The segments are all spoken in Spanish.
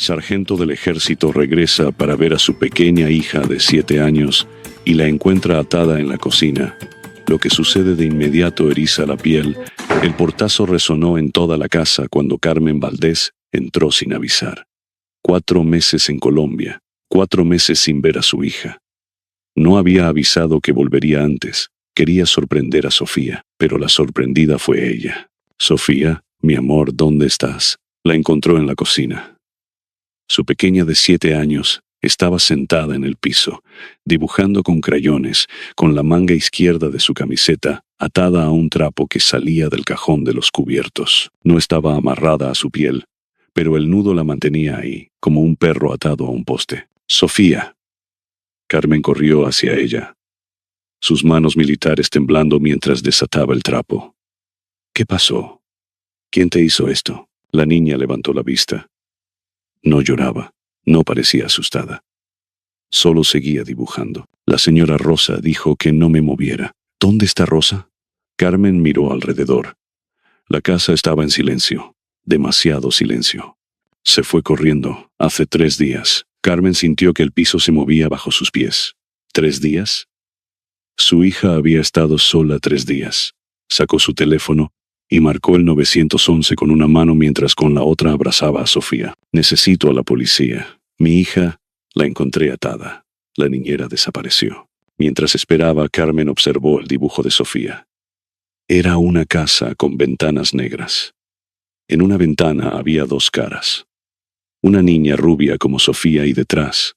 sargento del ejército regresa para ver a su pequeña hija de 7 años y la encuentra atada en la cocina. Lo que sucede de inmediato eriza la piel. El portazo resonó en toda la casa cuando Carmen Valdés entró sin avisar. 4 meses en Colombia, 4 meses sin ver a su hija. No había avisado que volvería antes. Quería sorprender a Sofía, pero la sorprendida fue ella. Sofía, mi amor, ¿dónde estás? La encontró en la cocina. Su pequeña de 7 años estaba sentada en el piso, dibujando con crayones, con la manga izquierda de su camiseta atada a un trapo que salía del cajón de los cubiertos. No estaba amarrada a su piel, pero el nudo la mantenía ahí, como un perro atado a un poste. Sofía. Carmen corrió hacia ella, sus manos militares temblando mientras desataba el trapo. ¿Qué pasó? ¿Quién te hizo esto? La niña levantó la vista. No lloraba, no parecía asustada. Solo seguía dibujando. La señora Rosa dijo que no me moviera. ¿Dónde está Rosa? Carmen miró alrededor. La casa estaba en silencio, demasiado silencio. Se fue corriendo, hace 3 días. Carmen sintió que el piso se movía bajo sus pies. ¿3 días? Su hija había estado sola 3 días. Sacó su teléfono y marcó el 911 con una mano mientras con la otra abrazaba a Sofía. Necesito a la policía. Mi hija la encontré atada. La niñera desapareció. Mientras esperaba, Carmen observó el dibujo de Sofía. Era una casa con ventanas negras. En una ventana había 2 caras. Una niña rubia como Sofía y detrás,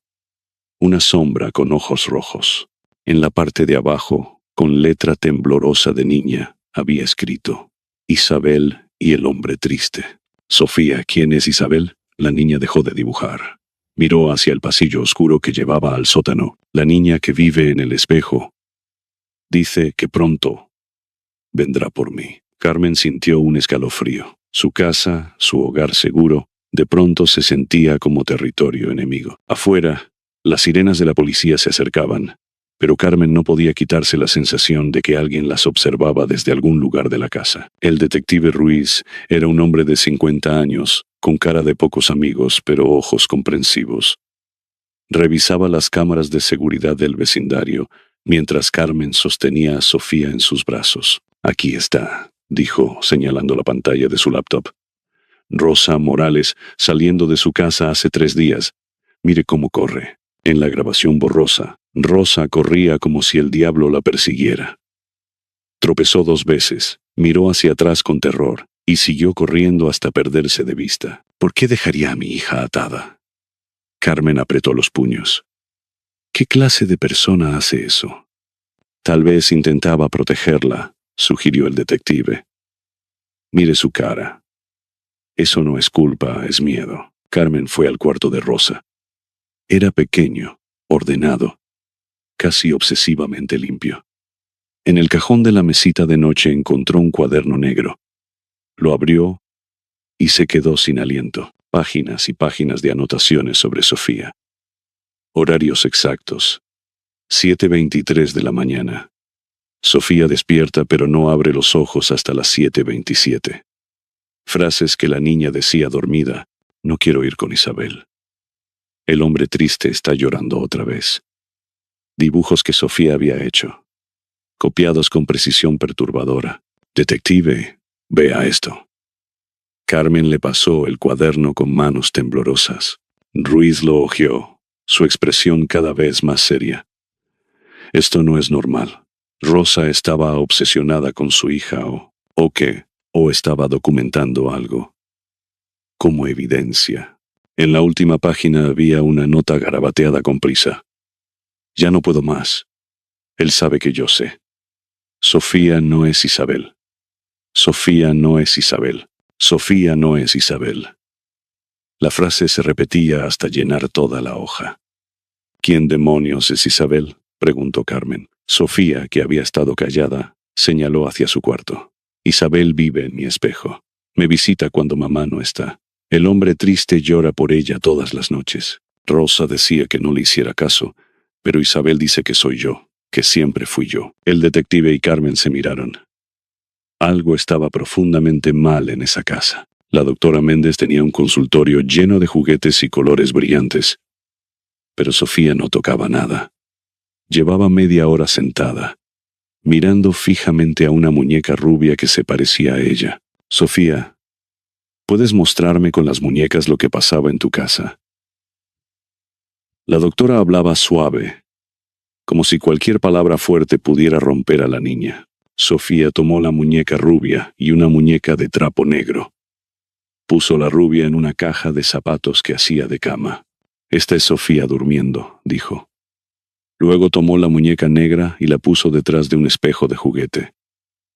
una sombra con ojos rojos. En la parte de abajo, con letra temblorosa de niña, había escrito: Isabel y el hombre triste. Sofía, ¿quién es Isabel? La niña dejó de dibujar. Miró hacia el pasillo oscuro que llevaba al sótano. La niña que vive en el espejo dice que pronto vendrá por mí. Carmen sintió un escalofrío. Su casa, su hogar seguro, de pronto se sentía como territorio enemigo. Afuera, las sirenas de la policía se acercaban, pero Carmen no podía quitarse la sensación de que alguien las observaba desde algún lugar de la casa. El detective Ruiz era un hombre de 50 años, con cara de pocos amigos, pero ojos comprensivos. Revisaba las cámaras de seguridad del vecindario, mientras Carmen sostenía a Sofía en sus brazos. Aquí está, dijo, señalando la pantalla de su laptop. Rosa Morales, saliendo de su casa hace 3 días. Mire cómo corre. En la grabación borrosa, Rosa corría como si el diablo la persiguiera. Tropezó 2 veces, miró hacia atrás con terror, y siguió corriendo hasta perderse de vista. ¿Por qué dejaría a mi hija atada? Carmen apretó los puños. ¿Qué clase de persona hace eso? Tal vez intentaba protegerla, sugirió el detective. Mire su cara. Eso no es culpa, es miedo. Carmen fue al cuarto de Rosa. Era pequeño, ordenado, casi obsesivamente limpio. En el cajón de la mesita de noche encontró un cuaderno negro. Lo abrió y se quedó sin aliento. Páginas y páginas de anotaciones sobre Sofía. Horarios exactos. 7:23 de la mañana. Sofía despierta pero no abre los ojos hasta las 7:27. Frases que la niña decía dormida: no quiero ir con Isabel. El hombre triste está llorando otra vez. Dibujos que Sofía había hecho, copiados con precisión perturbadora. Detective, vea esto. Carmen le pasó el cuaderno con manos temblorosas. Ruiz lo hojeó, su expresión cada vez más seria. Esto no es normal. Rosa estaba obsesionada con su hija o estaba documentando algo. Como evidencia. En la última página había una nota garabateada con prisa. Ya no puedo más. Él sabe que yo sé. Sofía no es Isabel. Sofía no es Isabel. Sofía no es Isabel. La frase se repetía hasta llenar toda la hoja. ¿Quién demonios es Isabel?, preguntó Carmen. Sofía, que había estado callada, señaló hacia su cuarto. Isabel vive en mi espejo. Me visita cuando mamá no está. El hombre triste llora por ella todas las noches. Rosa decía que no le hiciera caso, pero Isabel dice que soy yo, que siempre fui yo. El detective y Carmen se miraron. Algo estaba profundamente mal en esa casa. La doctora Méndez tenía un consultorio lleno de juguetes y colores brillantes. Pero Sofía no tocaba nada. Llevaba media hora sentada, mirando fijamente a una muñeca rubia que se parecía a ella. Sofía, ¿puedes mostrarme con las muñecas lo que pasaba en tu casa? La doctora hablaba suave, como si cualquier palabra fuerte pudiera romper a la niña. Sofía tomó la muñeca rubia y una muñeca de trapo negro. Puso la rubia en una caja de zapatos que hacía de cama. «Esta es Sofía durmiendo», dijo. Luego tomó la muñeca negra y la puso detrás de un espejo de juguete.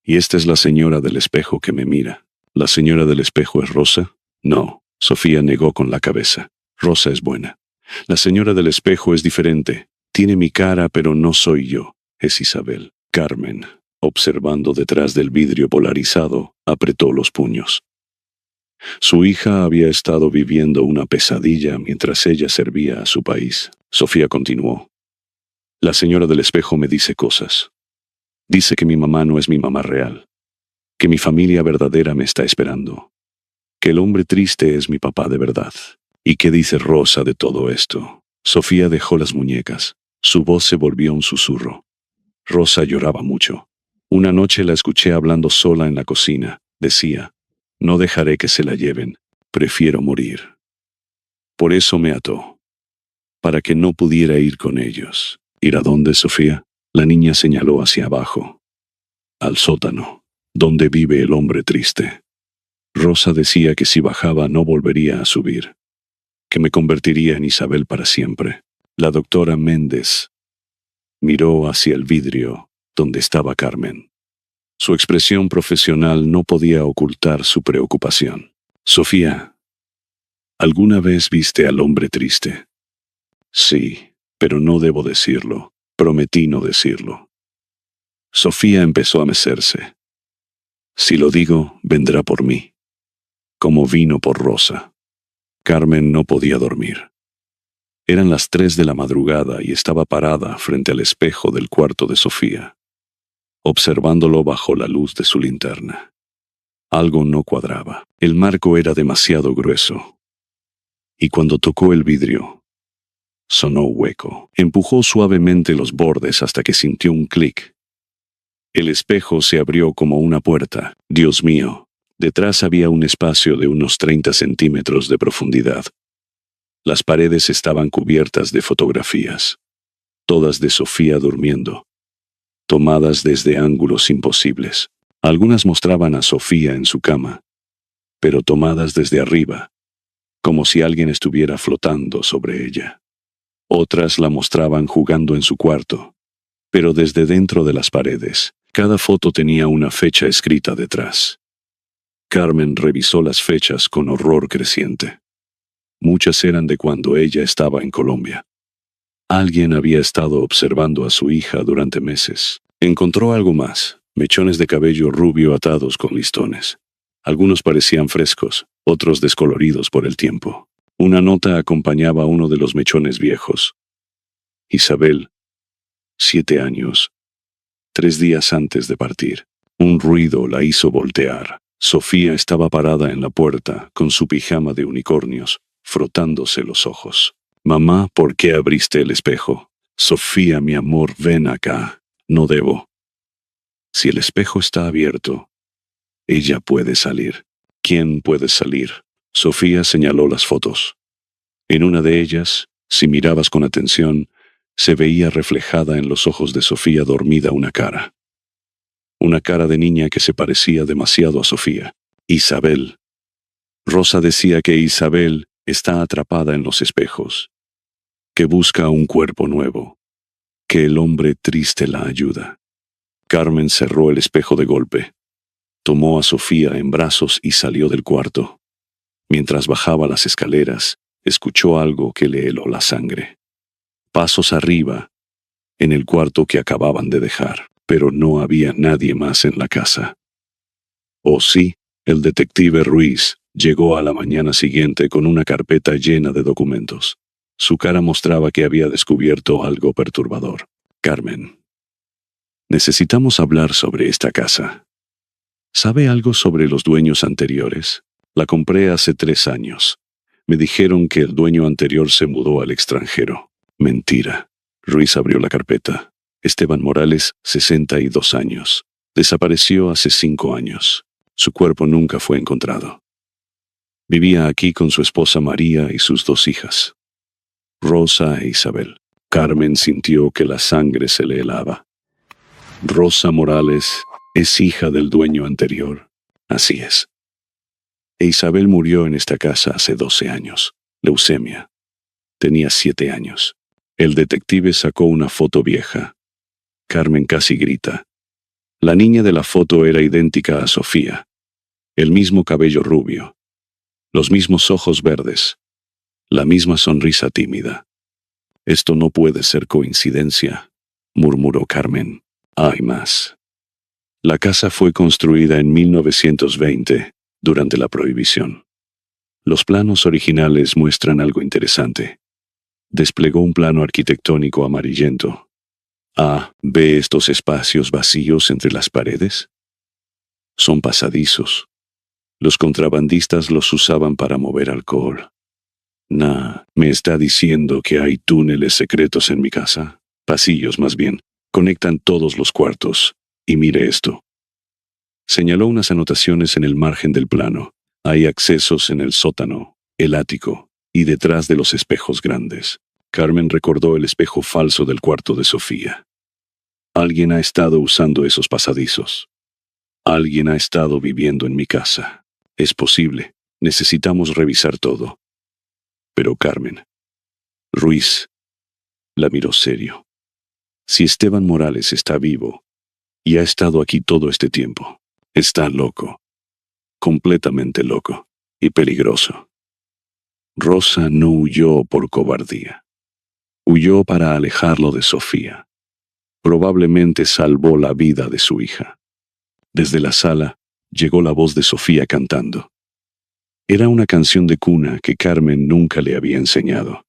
«Y esta es la señora del espejo que me mira». «¿La señora del espejo es Rosa?» «No», Sofía negó con la cabeza. «Rosa es buena. La señora del espejo es diferente. Tiene mi cara, pero no soy yo. Es Isabel». Carmen, observando detrás del vidrio polarizado, apretó los puños. Su hija había estado viviendo una pesadilla mientras ella servía a su país. Sofía continuó. «La señora del espejo me dice cosas. Dice que mi mamá no es mi mamá real, que mi familia verdadera me está esperando, que el hombre triste es mi papá de verdad. ¿Y qué dice Rosa de todo esto?» Sofía dejó las muñecas. Su voz se volvió un susurro. Rosa lloraba mucho. Una noche la escuché hablando sola en la cocina. Decía, «No dejaré que se la lleven. Prefiero morir». Por eso me ató, para que no pudiera ir con ellos. ¿Ir a dónde, Sofía? La niña señaló hacia abajo. Al sótano, donde vive el hombre triste. Rosa decía que si bajaba no volvería a subir, que me convertiría en Isabel para siempre. La doctora Méndez miró hacia el vidrio donde estaba Carmen. Su expresión profesional no podía ocultar su preocupación. «Sofía, ¿alguna vez viste al hombre triste?» «Sí, pero no debo decirlo. Prometí no decirlo». Sofía empezó a mecerse. «Si lo digo, vendrá por mí, como vino por Rosa». Carmen no podía dormir. Eran las 3 de la madrugada y estaba parada frente al espejo del cuarto de Sofía, observándolo bajo la luz de su linterna. Algo no cuadraba. El marco era demasiado grueso. Y cuando tocó el vidrio, sonó hueco. Empujó suavemente los bordes hasta que sintió un clic. El espejo se abrió como una puerta. Dios mío, detrás había un espacio de unos 30 centímetros de profundidad. Las paredes estaban cubiertas de fotografías, todas de Sofía durmiendo, tomadas desde ángulos imposibles. Algunas mostraban a Sofía en su cama, pero tomadas desde arriba, como si alguien estuviera flotando sobre ella. Otras la mostraban jugando en su cuarto, pero desde dentro de las paredes. Cada foto tenía una fecha escrita detrás. Carmen revisó las fechas con horror creciente. Muchas eran de cuando ella estaba en Colombia. Alguien había estado observando a su hija durante meses. Encontró algo más, mechones de cabello rubio atados con listones. Algunos parecían frescos, otros descoloridos por el tiempo. Una nota acompañaba uno de los mechones viejos. Isabel, 7 años, 3 días antes de partir. Un ruido la hizo voltear. Sofía estaba parada en la puerta, con su pijama de unicornios, frotándose los ojos. «Mamá, ¿por qué abriste el espejo?» «Sofía, mi amor, ven acá. No debo». «Si el espejo está abierto, ella puede salir». «¿Quién puede salir?» Sofía señaló las fotos. En una de ellas, si mirabas con atención, se veía reflejada en los ojos de Sofía dormida una cara. Una cara de niña que se parecía demasiado a Sofía. Isabel. Rosa decía que Isabel está atrapada en los espejos, que busca un cuerpo nuevo, que el hombre triste la ayuda. Carmen cerró el espejo de golpe, tomó a Sofía en brazos y salió del cuarto. Mientras bajaba las escaleras, escuchó algo que le heló la sangre. Pasos arriba, en el cuarto que acababan de dejar, pero no había nadie más en la casa. Oh sí, el detective Ruiz llegó a la mañana siguiente con una carpeta llena de documentos. Su cara mostraba que había descubierto algo perturbador. «Carmen, necesitamos hablar sobre esta casa. ¿Sabe algo sobre los dueños anteriores? La compré hace 3 años. Me dijeron que el dueño anterior se mudó al extranjero. Mentira. Ruiz abrió la carpeta. Esteban Morales, 62 años. Desapareció hace 5 años. Su cuerpo nunca fue encontrado. Vivía aquí con su esposa María y sus 2 hijas, Rosa e Isabel. Carmen sintió que la sangre se le helaba. Rosa Morales es hija del dueño anterior. Así es. E Isabel murió en esta casa hace 12 años. Leucemia. Tenía 7 años. El detective sacó una foto vieja. Carmen casi grita. La niña de la foto era idéntica a Sofía. El mismo cabello rubio. Los mismos ojos verdes. La misma sonrisa tímida. Esto no puede ser coincidencia, murmuró Carmen. Hay más. La casa fue construida en 1920, durante la Prohibición. Los planos originales muestran algo interesante. Desplegó un plano arquitectónico amarillento. ¿Ve estos espacios vacíos entre las paredes? Son pasadizos. Los contrabandistas los usaban para mover alcohol. ¿Me está diciendo que hay túneles secretos en mi casa? Pasillos, más bien. Conectan todos los cuartos. Y mire esto. Señaló unas anotaciones en el margen del plano. Hay accesos en el sótano, el ático, y detrás de los espejos grandes. Carmen recordó el espejo falso del cuarto de Sofía. Alguien ha estado usando esos pasadizos. Alguien ha estado viviendo en mi casa. Es posible. Necesitamos revisar todo. Pero Carmen. Ruiz la miró serio. Si Esteban Morales está vivo y ha estado aquí todo este tiempo, está loco. Completamente loco y peligroso. Rosa no huyó por cobardía. Huyó para alejarlo de Sofía. Probablemente salvó la vida de su hija. Desde la sala llegó la voz de Sofía cantando. Era una canción de cuna que Carmen nunca le había enseñado.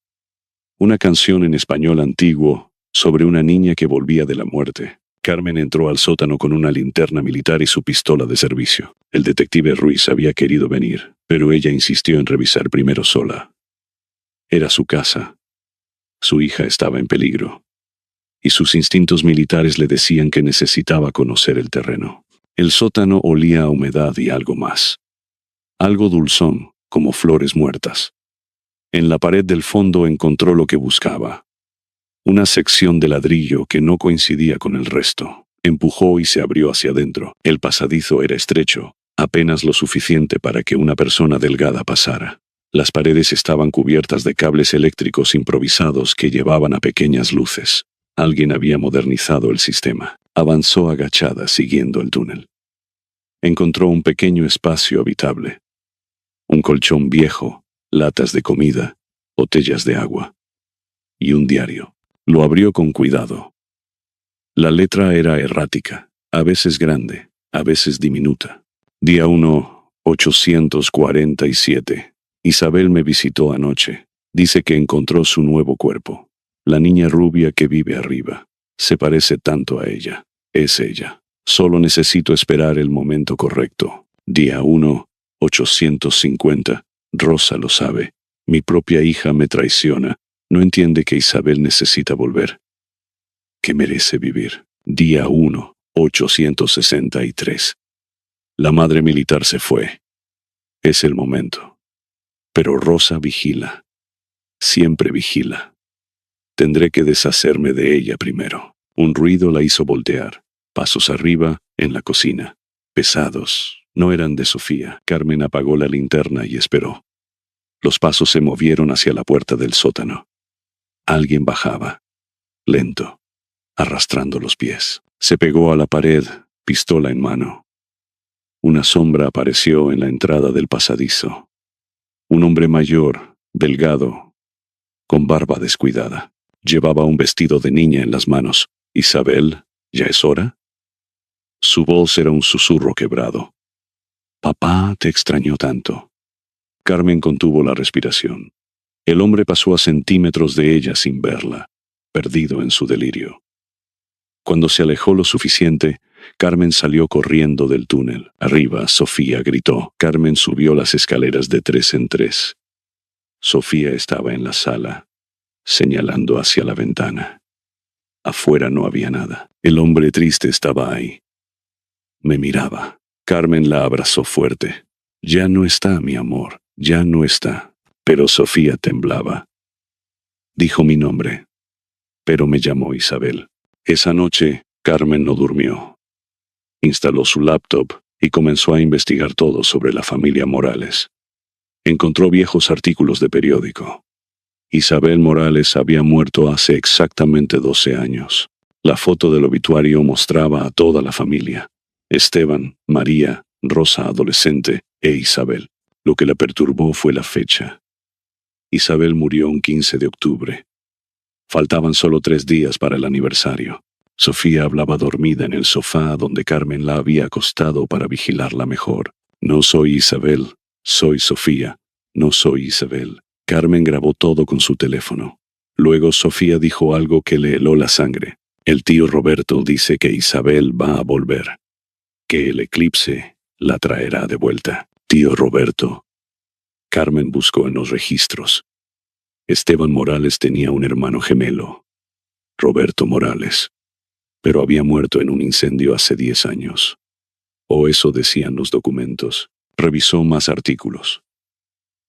Una canción en español antiguo sobre una niña que volvía de la muerte. Carmen entró al sótano con una linterna militar y su pistola de servicio. El detective Ruiz había querido venir, pero ella insistió en revisar primero sola. Era su casa. Su hija estaba en peligro. Y sus instintos militares le decían que necesitaba conocer el terreno. El sótano olía a humedad y algo más. Algo dulzón, como flores muertas. En la pared del fondo encontró lo que buscaba. Una sección de ladrillo que no coincidía con el resto. Empujó y se abrió hacia adentro. El pasadizo era estrecho, apenas lo suficiente para que una persona delgada pasara. Las paredes estaban cubiertas de cables eléctricos improvisados que llevaban a pequeñas luces. Alguien había modernizado el sistema. Avanzó agachada siguiendo el túnel. Encontró un pequeño espacio habitable. Un colchón viejo, latas de comida, botellas de agua. Y un diario. Lo abrió con cuidado. La letra era errática, a veces grande, a veces diminuta. Día 1, 847. Isabel me visitó anoche. Dice que encontró su nuevo cuerpo. La niña rubia que vive arriba. Se parece tanto a ella. Es ella. Solo necesito esperar el momento correcto. Día 1, 850. Rosa lo sabe. Mi propia hija me traiciona. No entiende que Isabel necesita volver. Que merece vivir. Día 1, 863. La madre militar se fue. Es el momento. Pero Rosa vigila. Siempre vigila. Tendré que deshacerme de ella primero. Un ruido la hizo voltear. Pasos arriba, en la cocina. Pesados. No eran de Sofía. Carmen apagó la linterna y esperó. Los pasos se movieron hacia la puerta del sótano. Alguien bajaba. Lento. Arrastrando los pies. Se pegó a la pared, pistola en mano. Una sombra apareció en la entrada del pasadizo. Un hombre mayor, delgado, con barba descuidada. Llevaba un vestido de niña en las manos. «Isabel, ¿ya es hora?» Su voz era un susurro quebrado. «Papá te extrañó tanto». Carmen contuvo la respiración. El hombre pasó a centímetros de ella sin verla, perdido en su delirio. Cuando se alejó lo suficiente, Carmen salió corriendo del túnel. Arriba, Sofía gritó. Carmen subió las escaleras de 3 en 3. Sofía estaba en la sala, señalando hacia la ventana. Afuera no había nada. El hombre triste estaba ahí. Me miraba. Carmen la abrazó fuerte. Ya no está, mi amor, ya no está. Pero Sofía temblaba. Dijo mi nombre, pero me llamó Isabel. Esa noche, Carmen no durmió. Instaló su laptop y comenzó a investigar todo sobre la familia Morales. Encontró viejos artículos de periódico. Isabel Morales había muerto hace exactamente 12 años. La foto del obituario mostraba a toda la familia: Esteban, María, Rosa adolescente e Isabel. Lo que la perturbó fue la fecha. Isabel murió un 15 de octubre. Faltaban solo 3 días para el aniversario. Sofía hablaba dormida en el sofá donde Carmen la había acostado para vigilarla mejor. No soy Isabel, soy Sofía. No soy Isabel. Carmen grabó todo con su teléfono. Luego Sofía dijo algo que le heló la sangre. El tío Roberto dice que Isabel va a volver, que el eclipse la traerá de vuelta. Tío Roberto. Carmen buscó en los registros. Esteban Morales tenía un hermano gemelo, Roberto Morales, pero había muerto en un incendio hace 10 años. O eso decían los documentos. Revisó más artículos.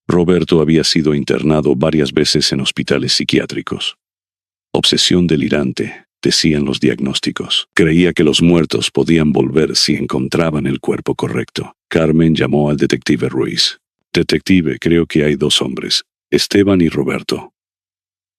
Roberto había sido internado varias veces en hospitales psiquiátricos. Obsesión delirante, decían los diagnósticos. Creía que los muertos podían volver si encontraban el cuerpo correcto. Carmen llamó al detective Ruiz. Detective, creo que hay 2 hombres, Esteban y Roberto.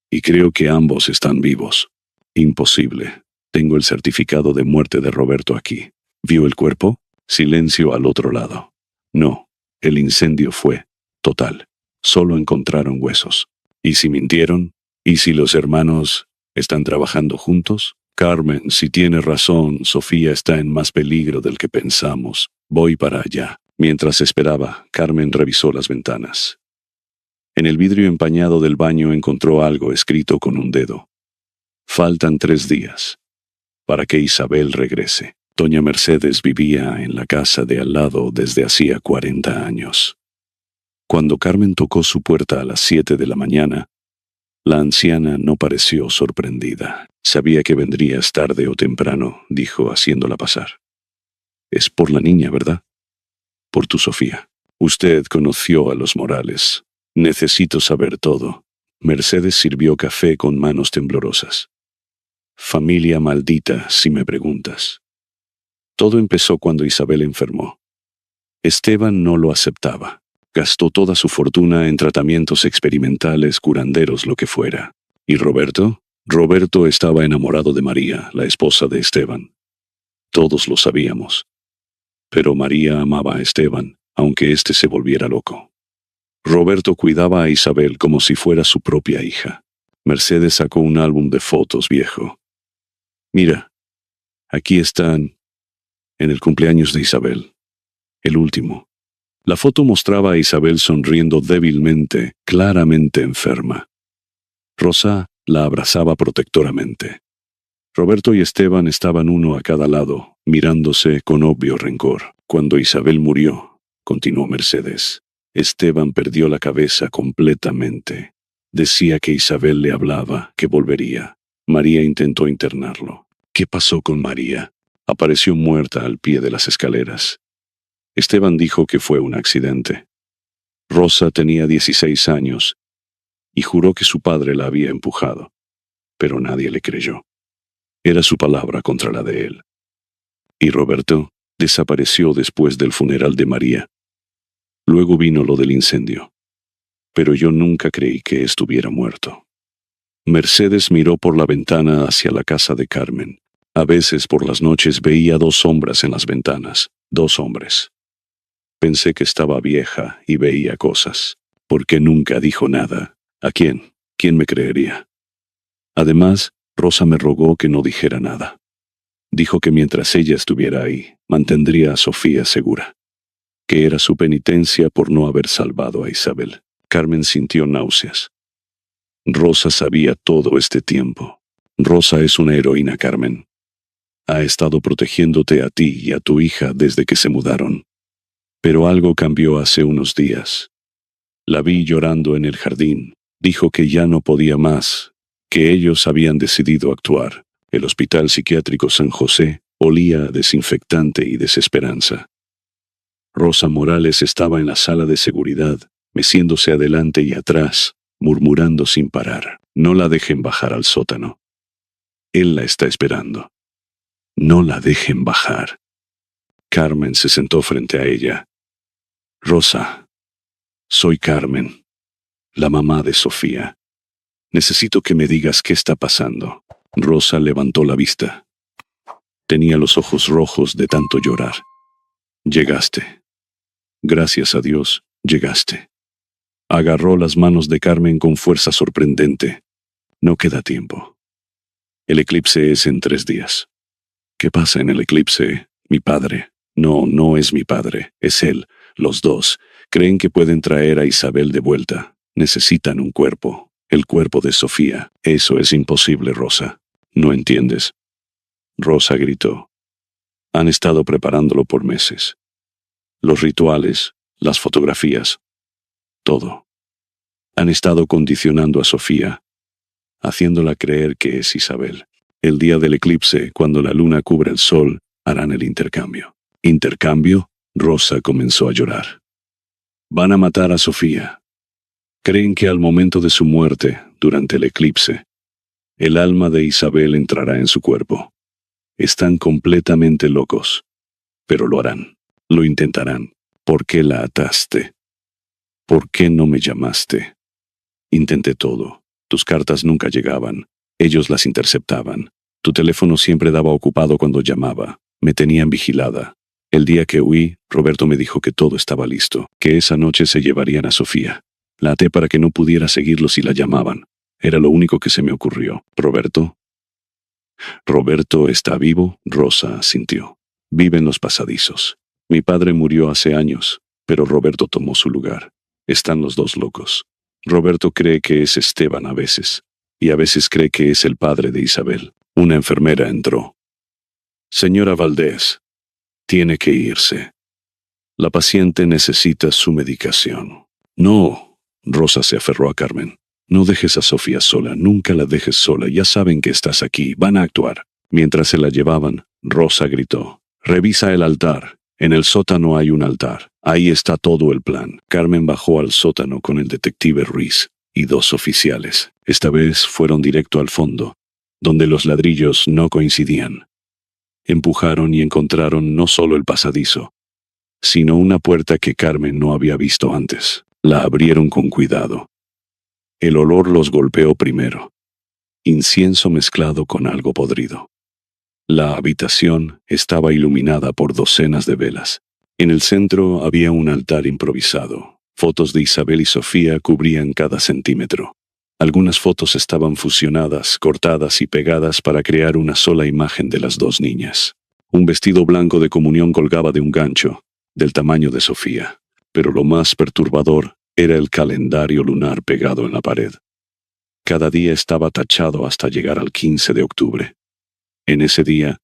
Y creo que ambos están vivos. Imposible. Tengo el certificado de muerte de Roberto aquí. ¿Vio el cuerpo? Silencio al otro lado. No, el incendio fue total. Solo encontraron huesos. ¿Y si mintieron? ¿Y si los hermanos están trabajando juntos? Carmen, si tiene razón, Sofía está en más peligro del que pensamos. Voy para allá. Mientras esperaba, Carmen revisó las ventanas. En el vidrio empañado del baño encontró algo escrito con un dedo. Faltan 3 días para que Isabel regrese. Doña Mercedes vivía en la casa de al lado desde hacía 40 años. Cuando Carmen tocó su puerta a las 7 de la mañana, la anciana no pareció sorprendida. Sabía que vendrías tarde o temprano, dijo haciéndola pasar. Es por la niña, ¿verdad? Por tu Sofía. Usted conoció a los Morales. Necesito saber todo. Mercedes sirvió café con manos temblorosas. Familia maldita, si me preguntas. Todo empezó cuando Isabel enfermó. Esteban no lo aceptaba. Gastó toda su fortuna en tratamientos experimentales, curanderos, lo que fuera. ¿Y Roberto? Roberto estaba enamorado de María, la esposa de Esteban. Todos lo sabíamos. Pero María amaba a Esteban, aunque éste se volviera loco. Roberto cuidaba a Isabel como si fuera su propia hija. Mercedes sacó un álbum de fotos viejo. Mira, aquí están, en el cumpleaños de Isabel. El último. La foto mostraba a Isabel sonriendo débilmente, claramente enferma. Rosa la abrazaba protectoramente. Roberto y Esteban estaban uno a cada lado, mirándose con obvio rencor. Cuando Isabel murió, continuó Mercedes, Esteban perdió la cabeza completamente. Decía que Isabel le hablaba, que volvería. María intentó internarlo. ¿Qué pasó con María? Apareció muerta al pie de las escaleras. Esteban dijo que fue un accidente. Rosa tenía 16 años y juró que su padre la había empujado, pero nadie le creyó. Era su palabra contra la de él. Y Roberto desapareció después del funeral de María. Luego vino lo del incendio. Pero yo nunca creí que estuviera muerto. Mercedes miró por la ventana hacia la casa de Carmen. A veces por las noches veía 2 sombras en las ventanas, 2 hombres. Pensé que estaba vieja y veía cosas. ¿Por qué nunca dijo nada? ¿A quién? ¿Quién me creería? Además, Rosa me rogó que no dijera nada. Dijo que mientras ella estuviera ahí, mantendría a Sofía segura. Que era su penitencia por no haber salvado a Isabel. Carmen sintió náuseas. Rosa sabía todo este tiempo. Rosa es una heroína, Carmen. Ha estado protegiéndote a ti y a tu hija desde que se mudaron. Pero algo cambió hace unos días. La vi llorando en el jardín. Dijo que ya no podía más, que ellos habían decidido actuar. El Hospital Psiquiátrico San José olía a desinfectante y desesperanza. Rosa Morales estaba en la sala de seguridad, meciéndose adelante y atrás, murmurando sin parar. No la dejen bajar al sótano. Él la está esperando. No la dejen bajar. Carmen se sentó frente a ella. Rosa, soy Carmen, la mamá de Sofía. Necesito que me digas qué está pasando. Rosa levantó la vista. Tenía los ojos rojos de tanto llorar. Llegaste. Gracias a Dios, llegaste. Agarró las manos de Carmen con fuerza sorprendente. No queda tiempo. El eclipse es en 3 días. ¿Qué pasa en el eclipse? Mi padre. No, no es mi padre, es él. Los dos creen que pueden traer a Isabel de vuelta. Necesitan un cuerpo, el cuerpo de Sofía. Eso es imposible, Rosa. ¿No entiendes? Rosa gritó. Han estado preparándolo por meses. Los rituales, las fotografías, todo. Han estado condicionando a Sofía, haciéndola creer que es Isabel. El día del eclipse, cuando la luna cubra el sol, harán el intercambio. ¿Intercambio? Rosa comenzó a llorar. Van a matar a Sofía. Creen que al momento de su muerte, durante el eclipse, el alma de Isabel entrará en su cuerpo. Están completamente locos, pero lo harán. Lo intentarán. ¿Por qué la ataste? ¿Por qué no me llamaste? Intenté todo. Tus cartas nunca llegaban. Ellos las interceptaban. Tu teléfono siempre daba ocupado cuando llamaba. Me tenían vigilada. El día que huí, Roberto me dijo que todo estaba listo, que esa noche se llevarían a Sofía. La até para que no pudiera seguirlos si la llamaban. Era lo único que se me ocurrió. ¿Roberto? ¿Roberto está vivo? Rosa asintió. Vive en los pasadizos. Mi padre murió hace años, pero Roberto tomó su lugar. Están los dos locos. Roberto cree que es Esteban a veces, y a veces cree que es el padre de Isabel. Una enfermera entró. Señora Valdés, tiene que irse. La paciente necesita su medicación. No, Rosa se aferró a Carmen. No dejes a Sofía sola, nunca la dejes sola, ya saben que estás aquí, van a actuar. Mientras se la llevaban, Rosa gritó. Revisa el altar. En el sótano hay un altar. Ahí está todo el plan. Carmen bajó al sótano con el detective Ruiz y 2 oficiales. Esta vez fueron directo al fondo, donde los ladrillos no coincidían. Empujaron y encontraron no solo el pasadizo, sino una puerta que Carmen no había visto antes. La abrieron con cuidado. El olor los golpeó primero. Incienso mezclado con algo podrido. La habitación estaba iluminada por docenas de velas. En el centro había un altar improvisado. Fotos de Isabel y Sofía cubrían cada centímetro. Algunas fotos estaban fusionadas, cortadas y pegadas para crear una sola imagen de las 2 niñas. Un vestido blanco de comunión colgaba de un gancho, del tamaño de Sofía. Pero lo más perturbador era el calendario lunar pegado en la pared. Cada día estaba tachado hasta llegar al 15 de octubre. En ese día,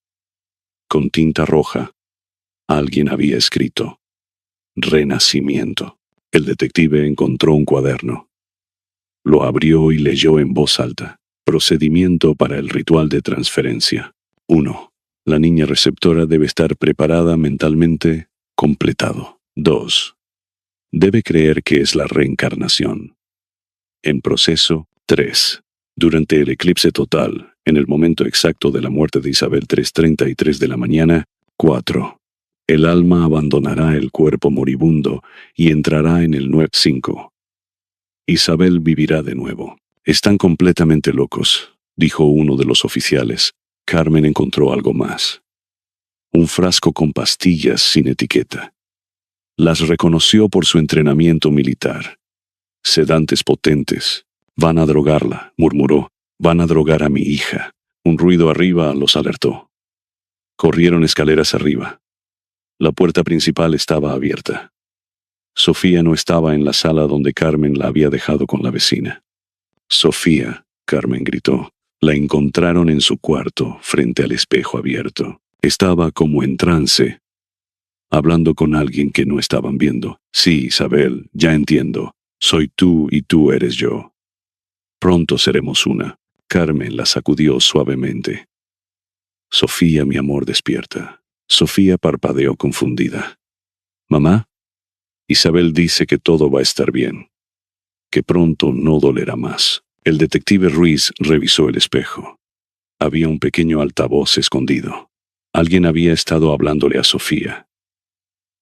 con tinta roja, alguien había escrito Renacimiento. El detective encontró un cuaderno. Lo abrió y leyó en voz alta. Procedimiento para el ritual de transferencia. 1. La niña receptora debe estar preparada mentalmente, completado. 2. Debe creer que es la reencarnación. En proceso. 3. Durante el eclipse total, en el momento exacto de la muerte de Isabel 3:33 de la mañana. 4. El alma abandonará el cuerpo moribundo y entrará en el 9:5. Isabel vivirá de nuevo. Están completamente locos, dijo uno de los oficiales. Carmen encontró algo más. Un frasco con pastillas sin etiqueta. Las reconoció por su entrenamiento militar. Sedantes potentes. Van a drogarla, murmuró. Van a drogar a mi hija. Un ruido arriba los alertó. Corrieron escaleras arriba. La puerta principal estaba abierta. Sofía no estaba en la sala donde Carmen la había dejado con la vecina. Sofía, Carmen gritó. La encontraron en su cuarto, frente al espejo abierto. Estaba como en trance, hablando con alguien que no estaban viendo. Sí, Isabel, ya entiendo. Soy tú y tú eres yo. Pronto seremos una. Carmen la sacudió suavemente. Sofía, mi amor, despierta. Sofía parpadeó confundida. ¿Mamá? Isabel dice que todo va a estar bien, que pronto no dolerá más. El detective Ruiz revisó el espejo. Había un pequeño altavoz escondido. Alguien había estado hablándole a Sofía,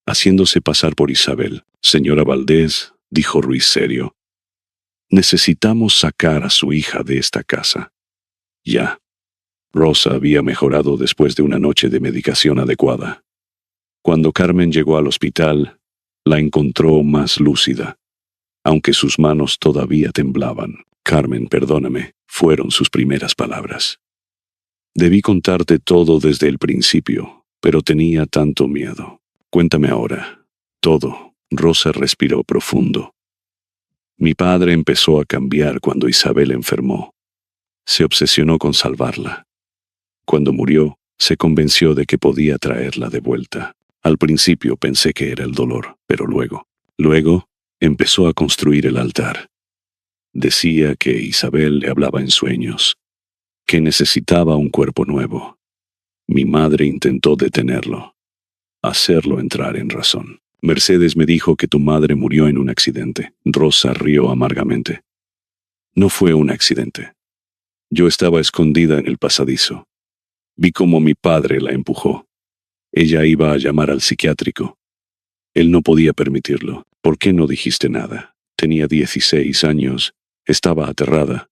haciéndose pasar por Isabel. Señora Valdés, dijo Ruiz serio, necesitamos sacar a su hija de esta casa. Ya. Rosa había mejorado después de una noche de medicación adecuada. Cuando Carmen llegó al hospital, la encontró más lúcida, aunque sus manos todavía temblaban. Carmen, perdóname, fueron sus primeras palabras. Debí contarte todo desde el principio, pero tenía tanto miedo. Cuéntame ahora. Todo. Rosa respiró profundo. Mi padre empezó a cambiar cuando Isabel enfermó. Se obsesionó con salvarla. Cuando murió, se convenció de que podía traerla de vuelta. Al principio pensé que era el dolor, pero luego, empezó a construir el altar. Decía que Isabel le hablaba en sueños, que necesitaba un cuerpo nuevo. Mi madre intentó detenerlo, hacerlo entrar en razón. Mercedes me dijo que tu madre murió en un accidente. Rosa rió amargamente. No fue un accidente. Yo estaba escondida en el pasadizo. Vi cómo mi padre la empujó. Ella iba a llamar al psiquiátrico. Él no podía permitirlo. ¿Por qué no dijiste nada? Tenía 16 años. Estaba aterrada.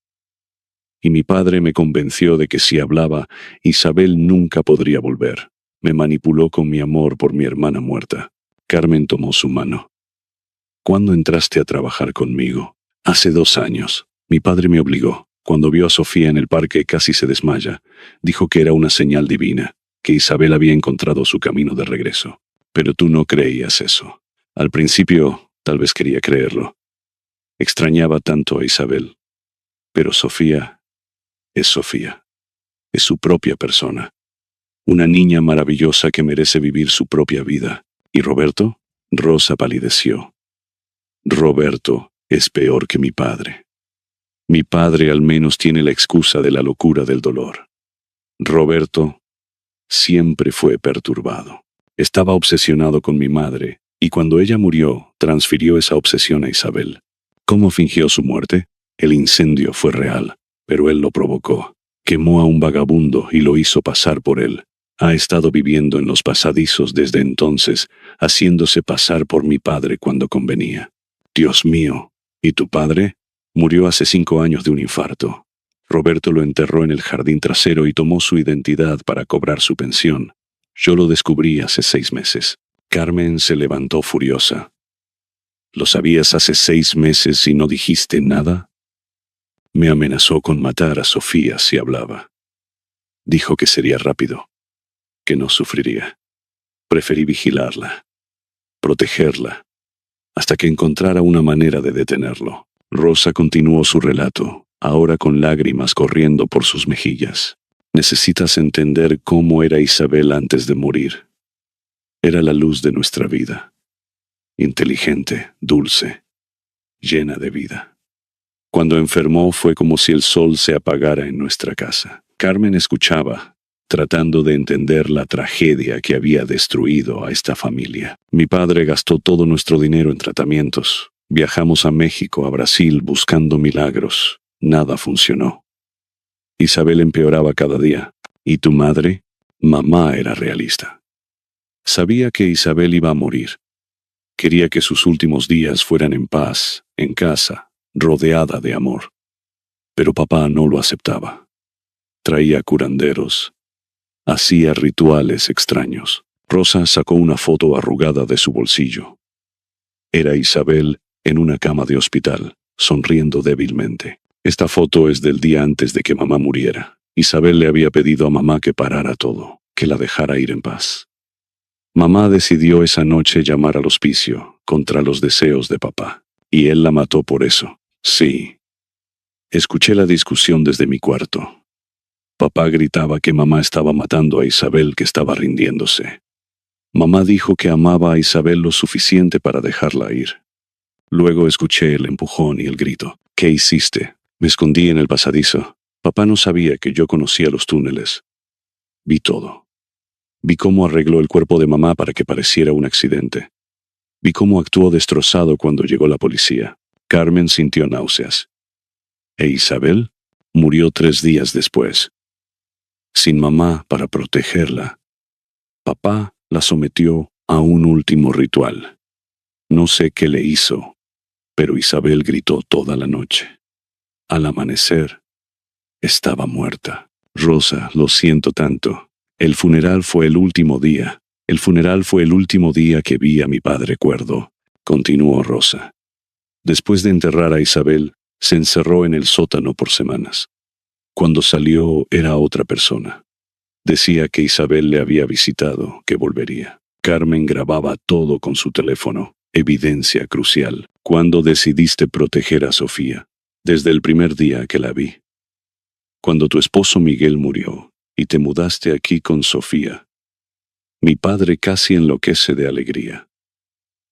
Y mi padre me convenció de que si hablaba, Isabel nunca podría volver. Me manipuló con mi amor por mi hermana muerta. Carmen tomó su mano. ¿Cuándo entraste a trabajar conmigo? Hace 2 años. Mi padre me obligó. Cuando vio a Sofía en el parque casi se desmaya. Dijo que era una señal divina, que Isabel había encontrado su camino de regreso. Pero tú no creías eso. Al principio, tal vez quería creerlo. Extrañaba tanto a Isabel. Pero Sofía es Sofía. Es su propia persona. Una niña maravillosa que merece vivir su propia vida. ¿Y Roberto? Rosa palideció. Roberto es peor que mi padre. Mi padre al menos tiene la excusa de la locura del dolor. Roberto siempre fue perturbado. Estaba obsesionado con mi madre, y cuando ella murió, transfirió esa obsesión a Isabel. ¿Cómo fingió su muerte? El incendio fue real, pero él lo provocó. Quemó a un vagabundo y lo hizo pasar por él. Ha estado viviendo en los pasadizos desde entonces, haciéndose pasar por mi padre cuando convenía. Dios mío, ¿y tu padre? Murió hace 5 años de un infarto. Roberto lo enterró en el jardín trasero y tomó su identidad para cobrar su pensión. Yo lo descubrí hace 6 meses. Carmen se levantó furiosa. ¿Lo sabías hace 6 meses y no dijiste nada? Me amenazó con matar a Sofía si hablaba. Dijo que sería rápido, que no sufriría. Preferí vigilarla, protegerla, hasta que encontrara una manera de detenerlo. Rosa continuó su relato, ahora con lágrimas corriendo por sus mejillas. Necesitas entender cómo era Isabel antes de morir. Era la luz de nuestra vida. Inteligente, dulce, llena de vida. Cuando enfermó fue como si el sol se apagara en nuestra casa. Carmen escuchaba, tratando de entender la tragedia que había destruido a esta familia. Mi padre gastó todo nuestro dinero en tratamientos. Viajamos a México, a Brasil, buscando milagros. Nada funcionó. Isabel empeoraba cada día. ¿Y tu madre? Mamá era realista. Sabía que Isabel iba a morir. Quería que sus últimos días fueran en paz, en casa, rodeada de amor. Pero papá no lo aceptaba. Traía curanderos. Hacía rituales extraños. Rosa sacó una foto arrugada de su bolsillo. Era Isabel en una cama de hospital, sonriendo débilmente. Esta foto es del día antes de que mamá muriera. Isabel le había pedido a mamá que parara todo, que la dejara ir en paz. Mamá decidió esa noche llamar al hospicio, contra los deseos de papá. Y él la mató por eso. Sí. Escuché la discusión desde mi cuarto. Papá gritaba que mamá estaba matando a Isabel, que estaba rindiéndose. Mamá dijo que amaba a Isabel lo suficiente para dejarla ir. Luego escuché el empujón y el grito. ¿Qué hiciste? Me escondí en el pasadizo. Papá no sabía que yo conocía los túneles. Vi todo. Vi cómo arregló el cuerpo de mamá para que pareciera un accidente. Vi cómo actuó destrozado cuando llegó la policía. Carmen sintió náuseas. E Isabel murió 3 días después. Sin mamá para protegerla. Papá la sometió a un último ritual. No sé qué le hizo, pero Isabel gritó toda la noche. Al amanecer, estaba muerta. Rosa, lo siento tanto. El funeral fue el último día. El funeral fue el último día que vi a mi padre cuerdo, continuó Rosa. Después de enterrar a Isabel, se encerró en el sótano por semanas. Cuando salió era otra persona. Decía que Isabel le había visitado, que volvería. Carmen grababa todo con su teléfono. Evidencia crucial. ¿Cuándo decidiste proteger a Sofía? Desde el primer día que la vi. Cuando tu esposo Miguel murió y te mudaste aquí con Sofía. Mi padre casi enloquece de alegría.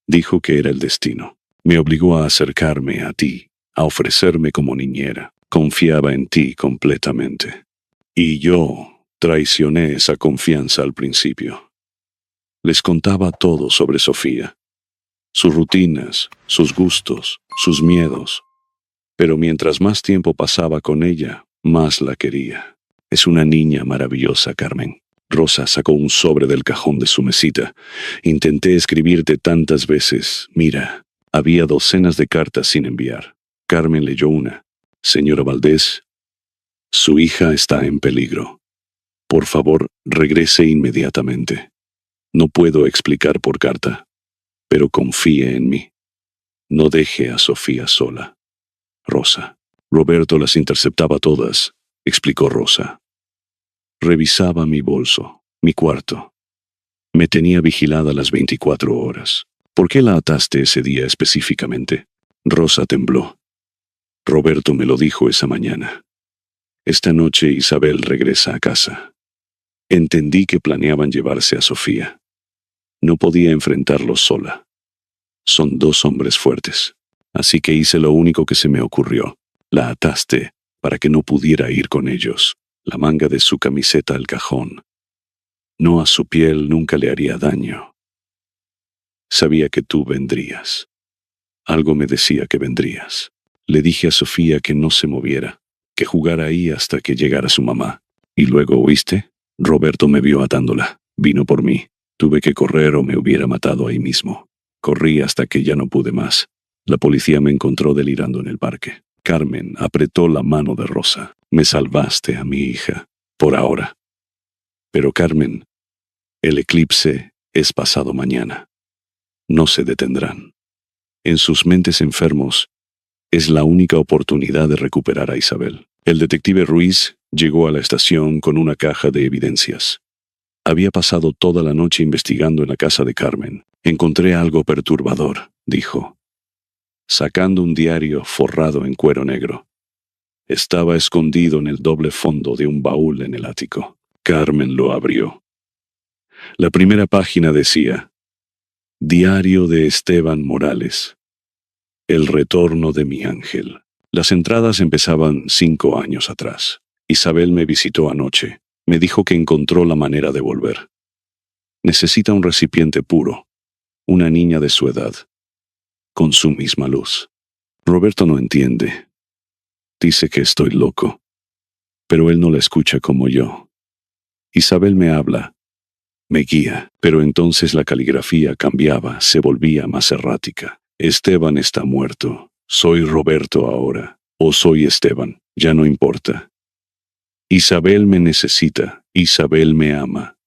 Dijo que era el destino. Me obligó a acercarme a ti, a ofrecerme como niñera. Confiaba en ti completamente. Y yo traicioné esa confianza al principio. Les contaba todo sobre Sofía. Sus rutinas, sus gustos, sus miedos. Pero mientras más tiempo pasaba con ella, más la quería. Es una niña maravillosa, Carmen. Rosa sacó un sobre del cajón de su mesita. Intenté escribirte tantas veces. Mira, había docenas de cartas sin enviar. Carmen leyó una. Señora Valdés, su hija está en peligro. Por favor, regrese inmediatamente. No puedo explicar por carta, pero confíe en mí. No deje a Sofía sola. Rosa. Roberto las interceptaba todas, explicó Rosa. Revisaba mi bolso, mi cuarto. Me tenía vigilada las 24 horas. ¿Por qué la ataste ese día específicamente? Rosa tembló. Roberto me lo dijo esa mañana. Esta noche Isabel regresa a casa. Entendí que planeaban llevarse a Sofía. No podía enfrentarlos sola. Son 2 hombres fuertes. Así que hice lo único que se me ocurrió. La ataste para que no pudiera ir con ellos. La manga de su camiseta al cajón. No, a su piel nunca le haría daño. Sabía que tú vendrías. Algo me decía que vendrías. Le dije a Sofía que no se moviera, que jugara ahí hasta que llegara su mamá. Y luego, ¿oíste? Roberto me vio atándola. Vino por mí. Tuve que correr o me hubiera matado ahí mismo. Corrí hasta que ya no pude más. La policía me encontró delirando en el parque. Carmen apretó la mano de Rosa. Me salvaste a mi hija, por ahora. Pero Carmen, el eclipse es pasado mañana. No se detendrán. En sus mentes enfermos, es la única oportunidad de recuperar a Isabel. El detective Ruiz llegó a la estación con una caja de evidencias. Había pasado toda la noche investigando en la casa de Carmen. Encontré algo perturbador, dijo, sacando un diario forrado en cuero negro. Estaba escondido en el doble fondo de un baúl en el ático. Carmen lo abrió. La primera página decía, Diario de Esteban Morales. El retorno de mi ángel. Las entradas empezaban 5 años atrás. Isabel me visitó anoche. Me dijo que encontró la manera de volver. Necesita un recipiente puro, una niña de su edad, con su misma luz. Roberto no entiende. Dice que estoy loco, pero él no la escucha como yo. Isabel me habla, me guía, pero entonces la caligrafía cambiaba, se volvía más errática. Esteban está muerto. Soy Roberto ahora, o soy Esteban, ya no importa. Isabel me necesita, Isabel me ama,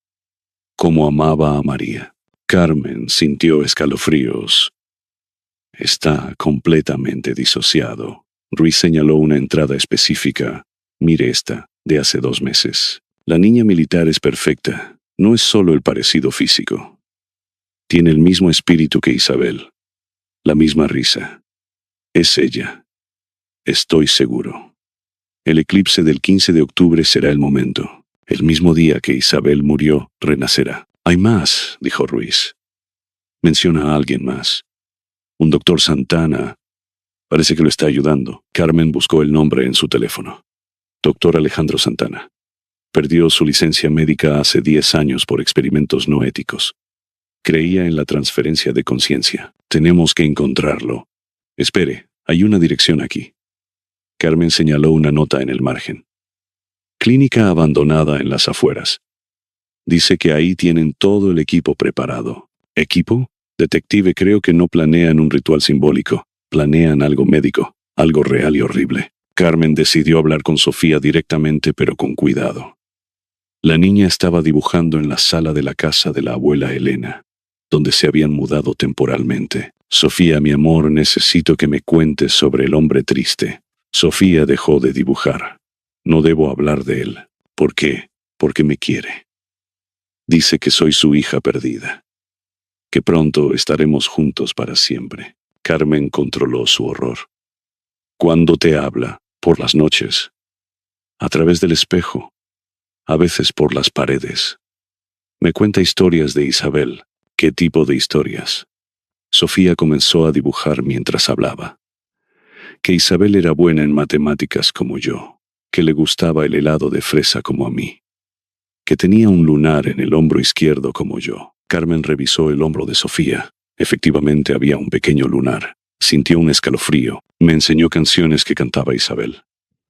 como amaba a María. Carmen sintió escalofríos. Está completamente disociado. Ruiz señaló una entrada específica. Mire esta, de hace 2 meses. La niña militar es perfecta. No es solo el parecido físico. Tiene el mismo espíritu que Isabel. La misma risa. Es ella. Estoy seguro. El eclipse del 15 de octubre será el momento. El mismo día que Isabel murió, renacerá. Hay más, dijo Ruiz. Menciona a alguien más. Un doctor Santana. Parece que lo está ayudando. Carmen buscó el nombre en su teléfono. Doctor Alejandro Santana. Perdió su licencia médica hace 10 años por experimentos no éticos. Creía en la transferencia de conciencia. Tenemos que encontrarlo. Espere, hay una dirección aquí. Carmen señaló una nota en el margen. Clínica abandonada en las afueras. Dice que ahí tienen todo el equipo preparado. ¿Equipo? Detective, creo que no planean un ritual simbólico. Planean algo médico, algo real y horrible. Carmen decidió hablar con Sofía directamente, pero con cuidado. La niña estaba dibujando en la sala de la casa de la abuela Elena, donde se habían mudado temporalmente. Sofía, mi amor, necesito que me cuentes sobre el hombre triste. Sofía dejó de dibujar. No debo hablar de él. ¿Por qué? Porque me quiere. Dice que soy su hija perdida. Que pronto estaremos juntos para siempre. Carmen controló su horror. ¿Cuándo te habla? Por las noches. A través del espejo. A veces por las paredes. Me cuenta historias de Isabel. ¿Qué tipo de historias? Sofía comenzó a dibujar mientras hablaba. Que Isabel era buena en matemáticas como yo. Que le gustaba el helado de fresa como a mí. Que tenía un lunar en el hombro izquierdo como yo. Carmen revisó el hombro de Sofía. Efectivamente había un pequeño lunar. Sintió un escalofrío. Me enseñó canciones que cantaba Isabel.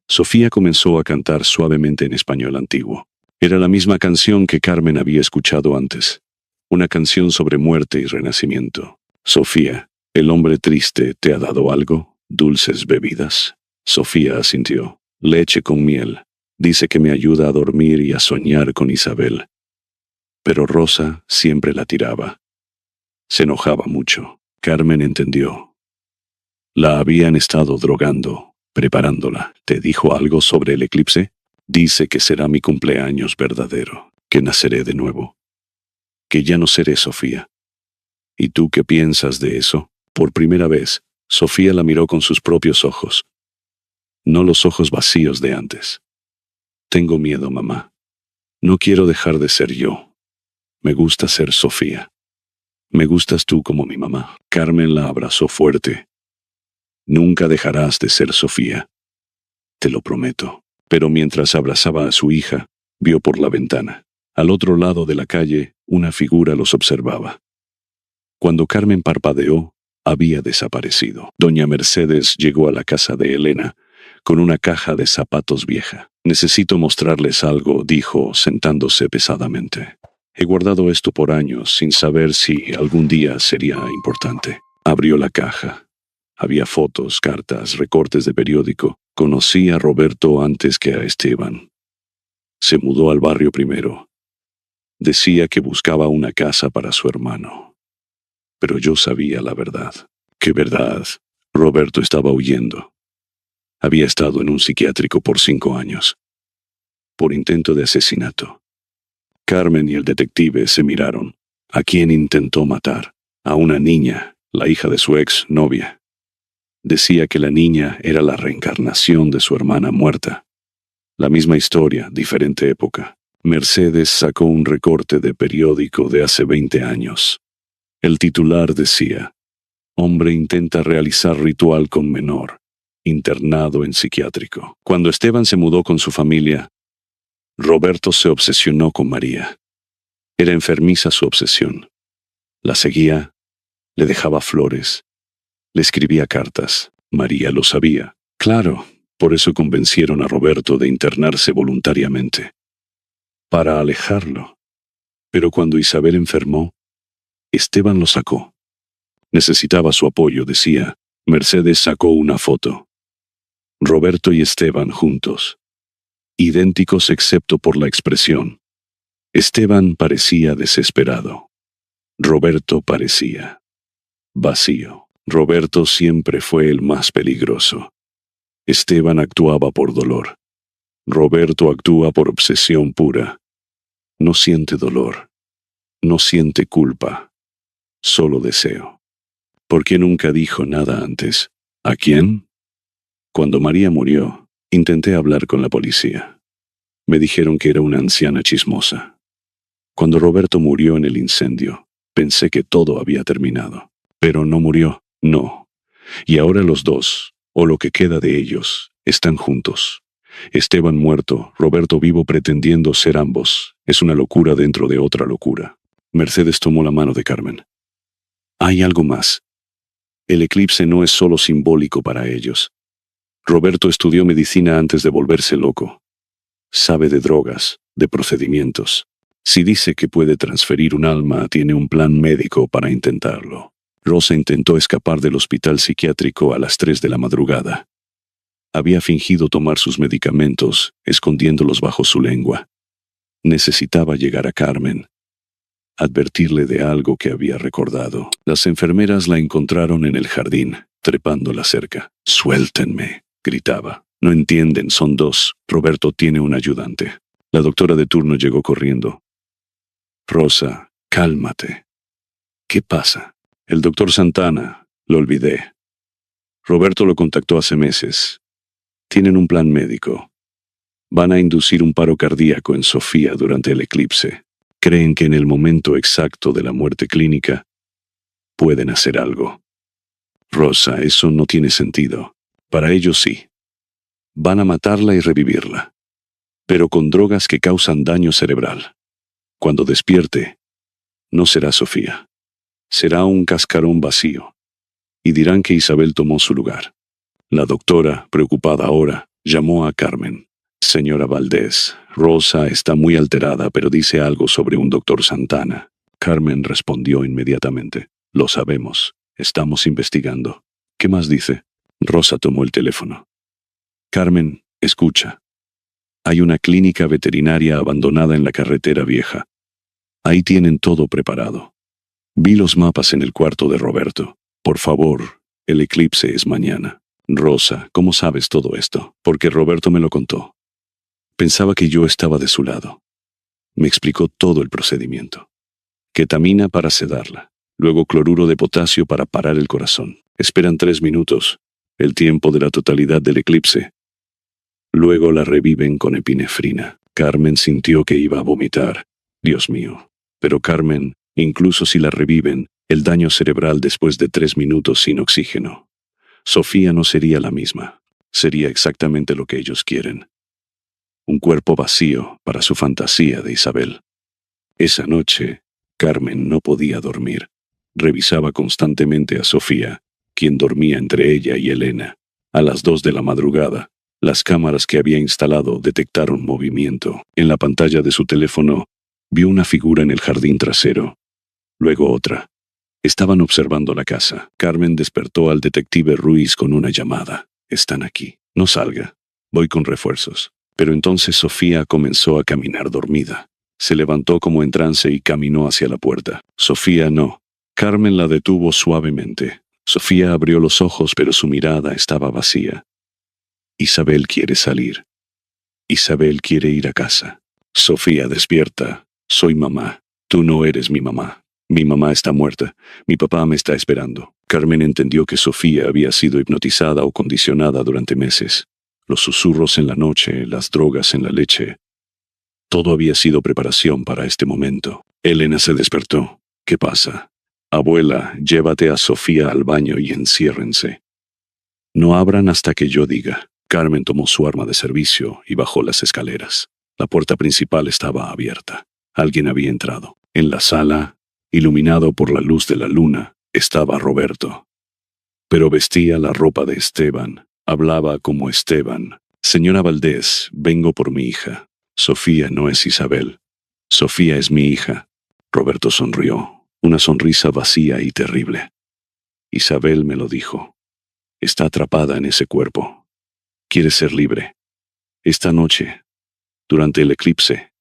Sofía comenzó a cantar suavemente en español antiguo. Era la misma canción que Carmen había escuchado antes. Una canción sobre muerte y renacimiento. Sofía, ¿el hombre triste te ha dado algo? ¿Dulces bebidas? Sofía asintió. Leche con miel. Dice que me ayuda a dormir y a soñar con Isabel. Pero Rosa siempre la tiraba. Se enojaba mucho. Carmen entendió. La habían estado drogando, preparándola. ¿Te dijo algo sobre el eclipse? Dice que será mi cumpleaños verdadero, que naceré de nuevo. Que ya no seré Sofía. ¿Y tú qué piensas de eso? Por primera vez, Sofía la miró con sus propios ojos. No los ojos vacíos de antes. Tengo miedo, mamá. No quiero dejar de ser yo. Me gusta ser Sofía. Me gustas tú como mi mamá. Carmen la abrazó fuerte. Nunca dejarás de ser Sofía. Te lo prometo. Pero mientras abrazaba a su hija, vio por la ventana. Al otro lado de la calle, una figura los observaba. Cuando Carmen parpadeó, había desaparecido. Doña Mercedes llegó a la casa de Elena con una caja de zapatos vieja. Necesito mostrarles algo, dijo, sentándose pesadamente. He guardado esto por años, sin saber si algún día sería importante. Abrió la caja. Había fotos, cartas, recortes de periódico. Conocí a Roberto antes que a Esteban. Se mudó al barrio primero. Decía que buscaba una casa para su hermano. Pero yo sabía la verdad. ¿Qué verdad? Roberto estaba huyendo. Había estado en un psiquiátrico por 5 años. Por intento de asesinato. Carmen y el detective se miraron. ¿A quién intentó matar? A una niña, la hija de su ex novia. Decía que la niña era la reencarnación de su hermana muerta. La misma historia, diferente época. Mercedes sacó un recorte de periódico de hace 20 años. El titular decía: hombre intenta realizar ritual con menor, internado en psiquiátrico. Cuando Esteban se mudó con su familia, Roberto se obsesionó con María. Era enfermiza su obsesión. La seguía, le dejaba flores, le escribía cartas. María lo sabía. Claro, por eso convencieron a Roberto de internarse voluntariamente. Para alejarlo. Pero cuando Isabel enfermó, Esteban lo sacó. Necesitaba su apoyo, decía. Mercedes sacó una foto. Roberto y Esteban juntos. Idénticos excepto por la expresión. Esteban parecía desesperado. Roberto parecía vacío. Roberto siempre fue el más peligroso. Esteban actuaba por dolor. Roberto actúa por obsesión pura. No siente dolor. No siente culpa. Solo deseo. ¿Por qué nunca dijo nada antes? ¿A quién? Cuando María murió, Intenté hablar con la policía. Me dijeron que era una anciana chismosa. Cuando Roberto murió en el incendio, pensé que todo había terminado. Pero no murió, no. Y ahora los dos, o lo que queda de ellos, están juntos. Esteban muerto, Roberto vivo pretendiendo ser ambos. Es una locura dentro de otra locura. Mercedes tomó la mano de Carmen. Hay algo más. El eclipse no es solo simbólico para ellos. Roberto estudió medicina antes de volverse loco. Sabe de drogas, de procedimientos. Si dice que puede transferir un alma, tiene un plan médico para intentarlo. Rosa intentó escapar del hospital psiquiátrico a las 3 de la madrugada. Había fingido tomar sus medicamentos, escondiéndolos bajo su lengua. Necesitaba llegar a Carmen, advertirle de algo que había recordado. Las enfermeras la encontraron en el jardín, trepando la cerca. «Suéltenme», gritaba. «No entienden, son dos. Roberto tiene un ayudante». La doctora de turno llegó corriendo. «Rosa, cálmate». «¿Qué pasa?» «El doctor Santana. Lo olvidé. Roberto lo contactó hace meses. Tienen un plan médico. Van a inducir un paro cardíaco en Sofía durante el eclipse. Creen que en el momento exacto de la muerte clínica pueden hacer algo». «Rosa, eso no tiene sentido. Para ellos sí. Van a matarla y revivirla, pero con drogas que causan daño cerebral. Cuando despierte, no será Sofía. Será un cascarón vacío, y dirán que Isabel tomó su lugar». La doctora, preocupada ahora, llamó a Carmen. «Señora Valdés, Rosa está muy alterada, pero dice algo sobre un doctor Santana». Carmen respondió inmediatamente. «Lo sabemos. Estamos investigando». «¿Qué más dice?» Rosa tomó el teléfono. «Carmen, escucha. Hay una clínica veterinaria abandonada en la carretera vieja. Ahí tienen todo preparado. Vi los mapas en el cuarto de Roberto. Por favor, el eclipse es mañana». «Rosa, ¿cómo sabes todo esto?» «Porque Roberto me lo contó. Pensaba que yo estaba de su lado. Me explicó todo el procedimiento. Ketamina para sedarla, luego cloruro de potasio para parar el corazón. Esperan 3 minutos, el tiempo de la totalidad del eclipse. Luego la reviven con epinefrina». Carmen sintió que iba a vomitar. Dios mío. Pero Carmen, incluso si la reviven, el daño cerebral después de 3 minutos sin oxígeno. Sofía no sería la misma. Sería exactamente lo que ellos quieren. Un cuerpo vacío para su fantasía de Isabel. Esa noche, Carmen no podía dormir. Revisaba constantemente a Sofía, quien dormía entre ella y Elena. A las 2 de la madrugada, las cámaras que había instalado detectaron movimiento. En la pantalla de su teléfono, vio una figura en el jardín trasero. Luego otra. Estaban observando la casa. Carmen despertó al detective Ruiz con una llamada. «Están aquí. No salga. Voy con refuerzos». Pero entonces Sofía comenzó a caminar dormida. Se levantó como en trance y caminó hacia la puerta. Sofía no. Carmen la detuvo suavemente. Sofía abrió los ojos, pero su mirada estaba vacía. «Isabel quiere salir. Isabel quiere ir a casa». «Sofía, despierta. Soy mamá. Tú no eres mi mamá. Mi mamá está muerta. Mi papá me está esperando». Carmen entendió que Sofía había sido hipnotizada o condicionada durante meses. Los susurros en la noche, las drogas en la leche. Todo había sido preparación para este momento. Elena se despertó. «¿Qué pasa?» «Abuela, llévate a Sofía al baño y enciérrense. No abran hasta que yo diga». Carmen tomó su arma de servicio y bajó las escaleras. La puerta principal estaba abierta. Alguien había entrado. En la sala, iluminado por la luz de la luna, estaba Roberto. Pero vestía la ropa de Esteban. Hablaba como Esteban. «Señora Valdés, vengo por mi hija. Sofía no es Isabel. Sofía es mi hija». Roberto sonrió, una sonrisa vacía y terrible. «Isabel me lo dijo. Está atrapada en ese cuerpo. Quiere ser libre. Esta noche, durante el eclipse,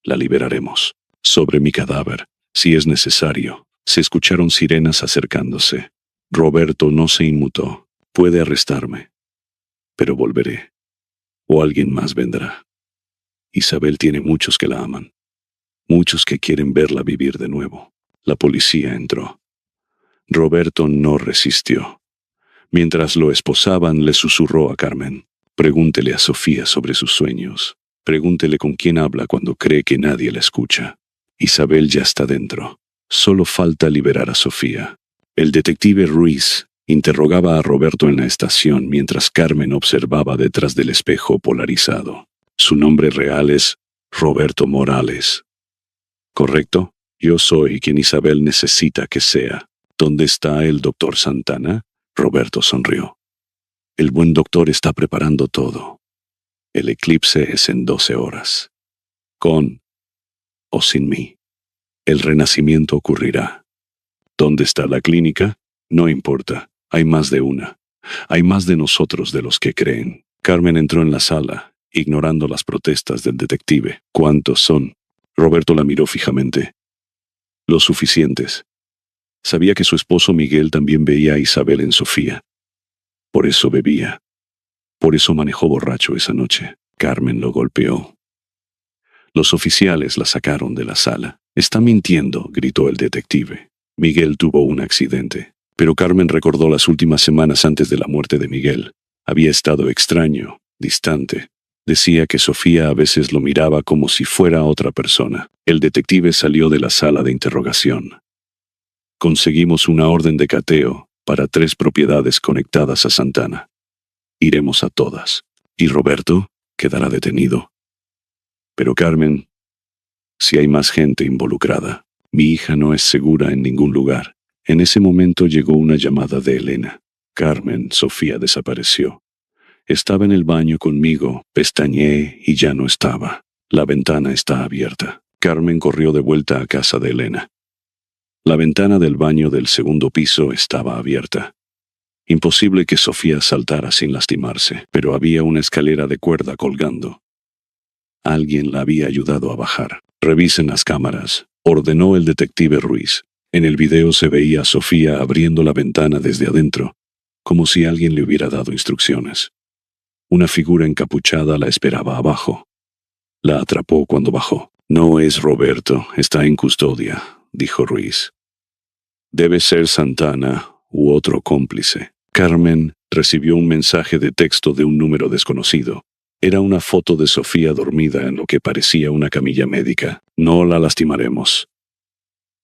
la liberaremos. Sobre mi cadáver, si es necesario». Se escucharon sirenas acercándose. Roberto no se inmutó. «Puede arrestarme, pero volveré. O alguien más vendrá. Isabel tiene muchos que la aman. Muchos que quieren verla vivir de nuevo». La policía entró. Roberto no resistió. Mientras lo esposaban, le susurró a Carmen: Pregúntele a Sofía sobre sus sueños. Pregúntele con quién habla cuando cree que nadie la escucha. Isabel ya está dentro. Solo falta liberar a Sofía. El detective Ruiz interrogaba a Roberto en la estación mientras Carmen observaba detrás del espejo polarizado. Su nombre real es Roberto Morales. ¿Correcto? Yo soy quien Isabel necesita que sea. ¿Dónde está el doctor Santana? Roberto sonrió. El buen doctor está preparando todo. El eclipse es en 12 horas. Con o sin mí. El renacimiento ocurrirá. ¿Dónde está la clínica? No importa. Hay más de una. Hay más de nosotros de los que creen. Carmen entró en la sala, ignorando las protestas del detective. ¿Cuántos son? Roberto la miró fijamente. Los suficientes. Sabía que su esposo Miguel también veía a Isabel en Sofía. Por eso bebía. Por eso manejó borracho esa noche. Carmen lo golpeó. Los oficiales la sacaron de la sala. «Está mintiendo», gritó el detective. Miguel tuvo un accidente. Pero Carmen recordó las últimas semanas antes de la muerte de Miguel. Había estado extraño, distante. Decía que Sofía a veces lo miraba como si fuera otra persona. El detective salió de la sala de interrogación. Conseguimos una orden de cateo para 3 propiedades conectadas a Santana. Iremos a todas. ¿Y Roberto quedará detenido? Pero Carmen, si hay más gente involucrada, mi hija no es segura en ningún lugar. En ese momento llegó una llamada de Elena. Carmen, Sofía desapareció. Estaba en el baño conmigo, pestañeé y ya no estaba. La ventana está abierta. Carmen corrió de vuelta a casa de Elena. La ventana del baño del segundo piso estaba abierta. Imposible que Sofía saltara sin lastimarse, pero había una escalera de cuerda colgando. Alguien la había ayudado a bajar. «Revisen las cámaras», ordenó el detective Ruiz. En el video se veía a Sofía abriendo la ventana desde adentro, como si alguien le hubiera dado instrucciones. Una figura encapuchada la esperaba abajo. La atrapó cuando bajó. «No es Roberto, está en custodia», dijo Ruiz. «Debe ser Santana u otro cómplice». Carmen recibió un mensaje de texto de un número desconocido. Era una foto de Sofía dormida en lo que parecía una camilla médica. «No la lastimaremos.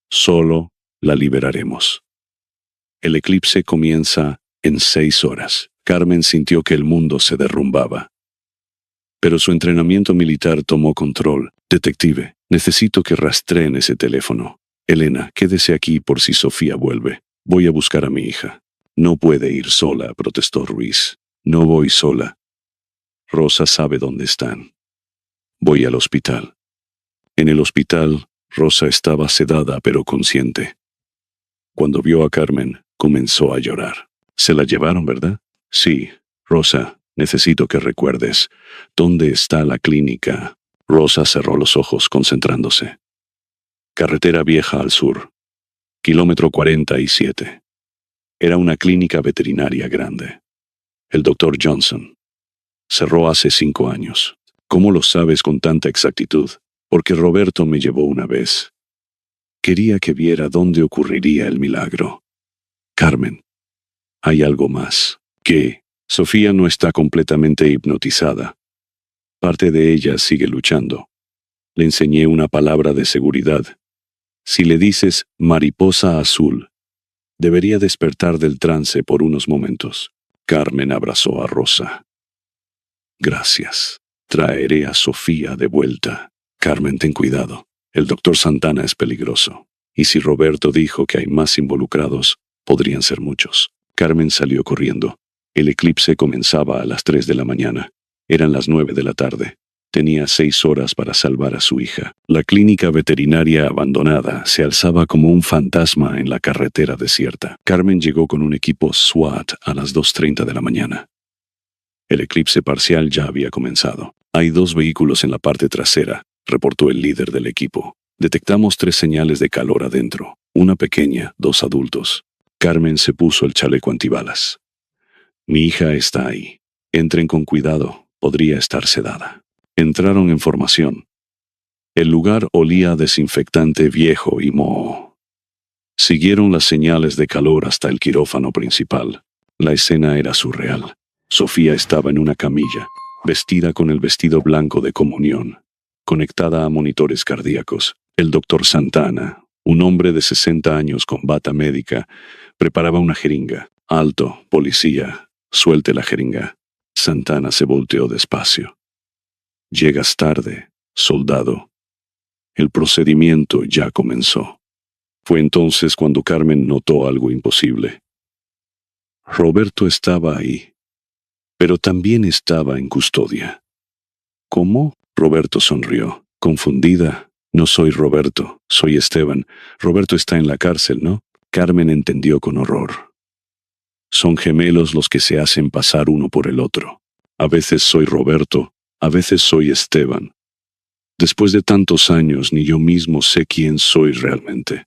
Solo la liberaremos. El eclipse comienza en 6 horas». Carmen sintió que el mundo se derrumbaba. Pero su entrenamiento militar tomó control. «Detective, necesito que rastreen ese teléfono. Elena, quédese aquí por si Sofía vuelve. Voy a buscar a mi hija». «No puede ir sola», protestó Ruiz. «No voy sola. Rosa sabe dónde están. Voy al hospital». En el hospital, Rosa estaba sedada pero consciente. Cuando vio a Carmen, comenzó a llorar. «Se la llevaron, ¿verdad?» «Sí. Rosa, necesito que recuerdes. ¿Dónde está la clínica?» Rosa cerró los ojos concentrándose. «Carretera vieja al sur. Kilómetro 47. Era una clínica veterinaria grande. El doctor Johnson. Cerró hace 5 años. ¿Cómo lo sabes con tanta exactitud?» «Porque Roberto me llevó una vez. Quería que viera dónde ocurriría el milagro». «Carmen, hay algo más. ¿Qué?» «Sofía no está completamente hipnotizada. Parte de ella sigue luchando. Le enseñé una palabra de seguridad. Si le dices mariposa azul, debería despertar del trance por unos momentos». Carmen abrazó a Rosa. «Gracias. Traeré a Sofía de vuelta». «Carmen, ten cuidado. El doctor Santana es peligroso. Y si Roberto dijo que hay más involucrados, podrían ser muchos». Carmen salió corriendo. El eclipse comenzaba a las 3 de la mañana. Eran las 9 de la tarde. Tenía 6 horas para salvar a su hija. La clínica veterinaria abandonada se alzaba como un fantasma en la carretera desierta. Carmen llegó con un equipo SWAT a las 2:30 de la mañana. El eclipse parcial ya había comenzado. «Hay 2 vehículos en la parte trasera», reportó el líder del equipo. «Detectamos 3 señales de calor adentro. Una pequeña, 2 adultos». Carmen se puso el chaleco antibalas. «Mi hija está ahí. Entren con cuidado. Podría estar sedada». Entraron en formación. El lugar olía a desinfectante viejo y moho. Siguieron las señales de calor hasta el quirófano principal. La escena era surreal. Sofía estaba en una camilla, vestida con el vestido blanco de comunión, conectada a monitores cardíacos. El doctor Santana, un hombre de 60 años con bata médica, preparaba una jeringa. Alto, policía, suelte la jeringa. Santana se volteó despacio. Llegas tarde, soldado. El procedimiento ya comenzó. Fue entonces cuando Carmen notó algo imposible. Roberto estaba ahí, pero también estaba en custodia. ¿Cómo? Roberto sonrió, confundida. No soy Roberto, soy Esteban. Roberto está en la cárcel, ¿no? Carmen entendió con horror. Son gemelos los que se hacen pasar uno por el otro. A veces soy Roberto, a veces soy Esteban. Después de tantos años, ni yo mismo sé quién soy realmente.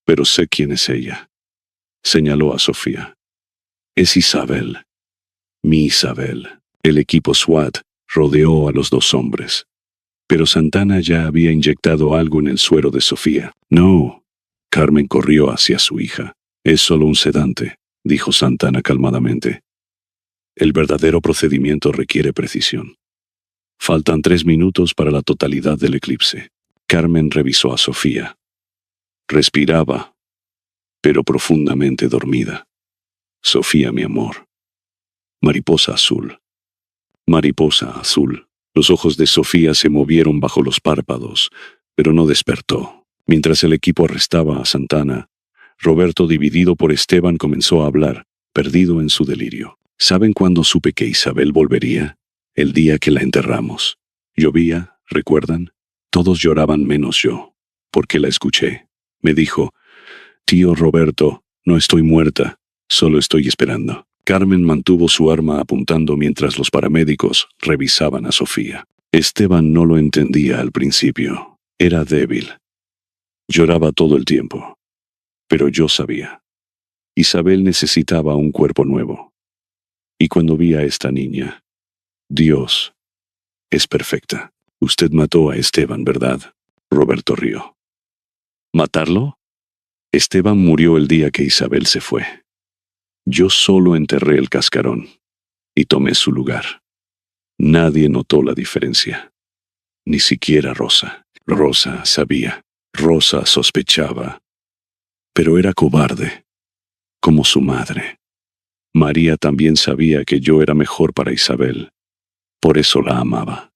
Pero sé quién es ella. Señaló a Sofía. Es Isabel. Mi Isabel. El equipo SWAT rodeó a los dos hombres. Pero Santana ya había inyectado algo en el suero de Sofía. No. Carmen corrió hacia su hija. Es solo un sedante, dijo Santana calmadamente. El verdadero procedimiento requiere precisión. Faltan 3 minutos para la totalidad del eclipse. Carmen revisó a Sofía. Respiraba, pero profundamente dormida. Sofía, mi amor. Mariposa azul. Mariposa azul. Los ojos de Sofía se movieron bajo los párpados, pero no despertó. Mientras el equipo arrestaba a Santana, Roberto, dividido por Esteban, comenzó a hablar, perdido en su delirio. ¿Saben cuándo supe que Isabel volvería? El día que la enterramos. Llovía, ¿recuerdan? Todos lloraban menos yo, porque la escuché. Me dijo, tío Roberto, no estoy muerta, solo estoy esperando. Carmen mantuvo su arma apuntando mientras los paramédicos revisaban a Sofía. Esteban no lo entendía al principio. Era débil. Lloraba todo el tiempo. Pero yo sabía. Isabel necesitaba un cuerpo nuevo. Y cuando vi a esta niña, Dios, es perfecta. Usted mató a Esteban, ¿verdad? Roberto rió. ¿Matarlo? Esteban murió el día que Isabel se fue. Yo solo enterré el cascarón y tomé su lugar. Nadie notó la diferencia. Ni siquiera Rosa. Rosa sabía. Rosa sospechaba. Pero era cobarde, como su madre. María también sabía que yo era mejor para Isabel. Por eso la amaba.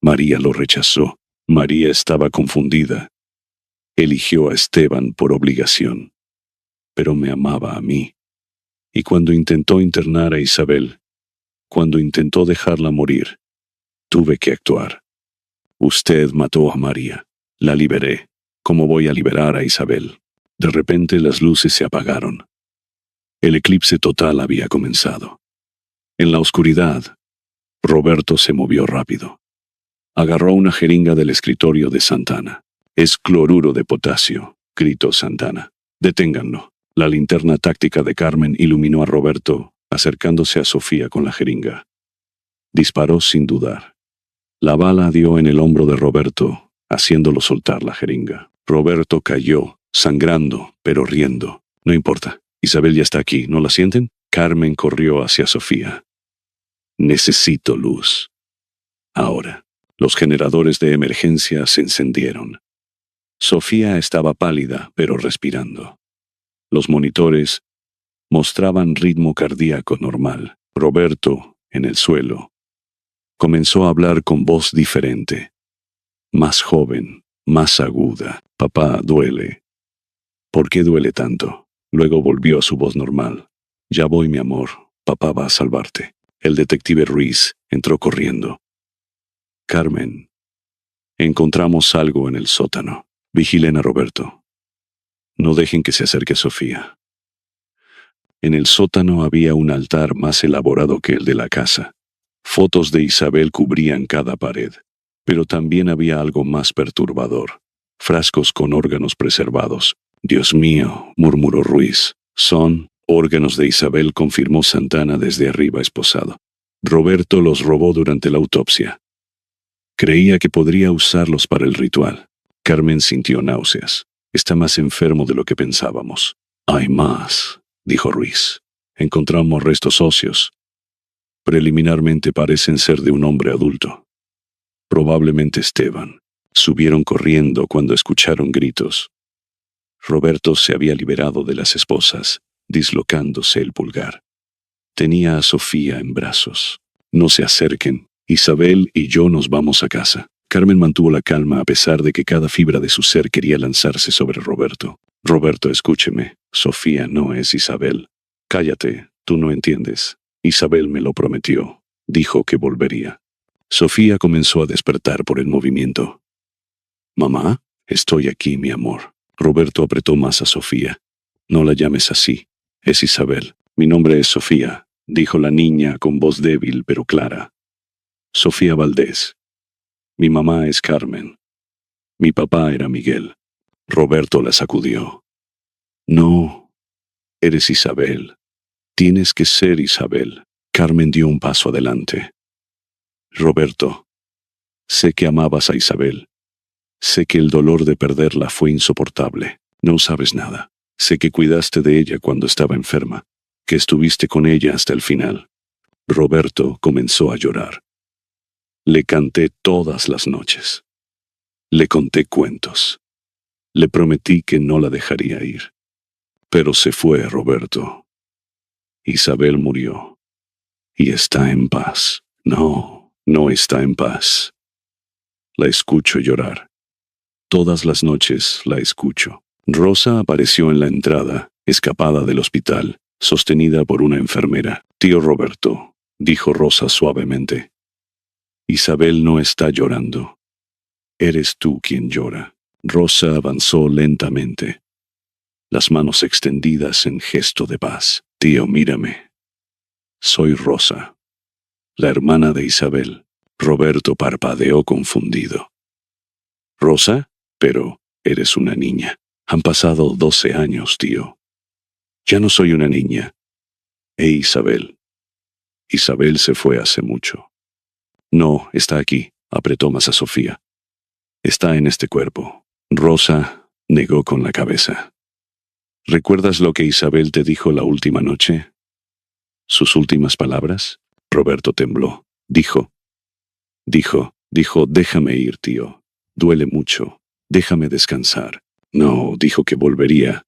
María lo rechazó. María estaba confundida. Eligió a Esteban por obligación. Pero me amaba a mí. Y cuando intentó internar a Isabel, cuando intentó dejarla morir, tuve que actuar. Usted mató a María. La liberé. ¿Cómo voy a liberar a Isabel? De repente las luces se apagaron. El eclipse total había comenzado. En la oscuridad, Roberto se movió rápido. Agarró una jeringa del escritorio de Santana. Es cloruro de potasio, gritó Santana. Deténganlo. La linterna táctica de Carmen iluminó a Roberto, acercándose a Sofía con la jeringa. Disparó sin dudar. La bala dio en el hombro de Roberto, haciéndolo soltar la jeringa. Roberto cayó, sangrando, pero riendo. No importa. Isabel ya está aquí, ¿no la sienten? Carmen corrió hacia Sofía. Necesito luz. Ahora. Los generadores de emergencia se encendieron. Sofía estaba pálida, pero respirando. Los monitores mostraban ritmo cardíaco normal. Roberto, en el suelo, comenzó a hablar con voz diferente. Más joven, más aguda. Papá, duele. ¿Por qué duele tanto? Luego volvió a su voz normal. Ya voy, mi amor. Papá va a salvarte. El detective Ruiz entró corriendo. Carmen, encontramos algo en el sótano. Vigilen a Roberto. No dejen que se acerque Sofía. En el sótano había un altar más elaborado que el de la casa. Fotos de Isabel cubrían cada pared. Pero también había algo más perturbador. Frascos con órganos preservados. Dios mío, murmuró Ruiz. Son órganos de Isabel, confirmó Santana desde arriba esposado. Roberto los robó durante la autopsia. Creía que podría usarlos para el ritual. Carmen sintió náuseas. Está más enfermo de lo que pensábamos. Hay más, dijo Ruiz. Encontramos restos óseos. Preliminarmente parecen ser de un hombre adulto. Probablemente Esteban. Subieron corriendo cuando escucharon gritos. Roberto se había liberado de las esposas, dislocándose el pulgar. Tenía a Sofía en brazos. No se acerquen. Isabel y yo nos vamos a casa. Carmen mantuvo la calma a pesar de que cada fibra de su ser quería lanzarse sobre Roberto. Roberto, escúcheme. Sofía no es Isabel. Cállate, tú no entiendes. Isabel me lo prometió. Dijo que volvería. Sofía comenzó a despertar por el movimiento. Mamá, estoy aquí, mi amor. Roberto apretó más a Sofía. No la llames así. Es Isabel. Mi nombre es Sofía, dijo la niña con voz débil pero clara. Sofía Valdés. Mi mamá es Carmen. Mi papá era Miguel. Roberto la sacudió. No, eres Isabel. Tienes que ser Isabel. Carmen dio un paso adelante. Roberto, sé que amabas a Isabel. Sé que el dolor de perderla fue insoportable. No sabes nada. Sé que cuidaste de ella cuando estaba enferma, que estuviste con ella hasta el final. Roberto comenzó a llorar. Le canté todas las noches. Le conté cuentos. Le prometí que no la dejaría ir. Pero se fue, Roberto. Isabel murió. Y está en paz. No, no está en paz. La escucho llorar. Todas las noches la escucho. Rosa apareció en la entrada, escapada del hospital, sostenida por una enfermera. Tío Roberto, dijo Rosa suavemente. Isabel no está llorando. Eres tú quien llora. Rosa avanzó lentamente, las manos extendidas en gesto de paz. Tío, mírame. Soy Rosa, la hermana de Isabel. Roberto parpadeó confundido. ¿Rosa? Pero eres una niña. Han pasado 12 años, tío. Ya no soy una niña. Isabel. Isabel se fue hace mucho. No, está aquí, apretó más a Sofía. Está en este cuerpo. Rosa negó con la cabeza. ¿Recuerdas lo que Isabel te dijo la última noche? ¿Sus últimas palabras? Roberto tembló. Dijo, déjame ir, tío. Duele mucho. Déjame descansar. No, dijo que volvería.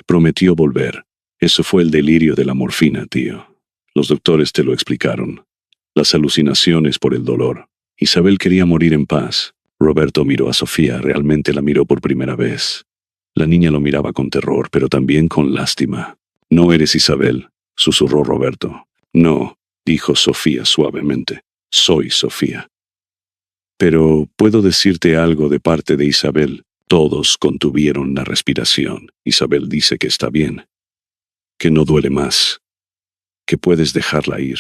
Prometió volver. Eso fue el delirio de la morfina, tío. Los doctores te lo explicaron. Las alucinaciones por el dolor. Isabel quería morir en paz. Roberto miró a Sofía, realmente la miró por primera vez. La niña lo miraba con terror, pero también con lástima. No eres Isabel, susurró Roberto. No, dijo Sofía suavemente. Soy Sofía. Pero puedo decirte algo de parte de Isabel. Todos contuvieron la respiración. Isabel dice que está bien, que no duele más, que puedes dejarla ir.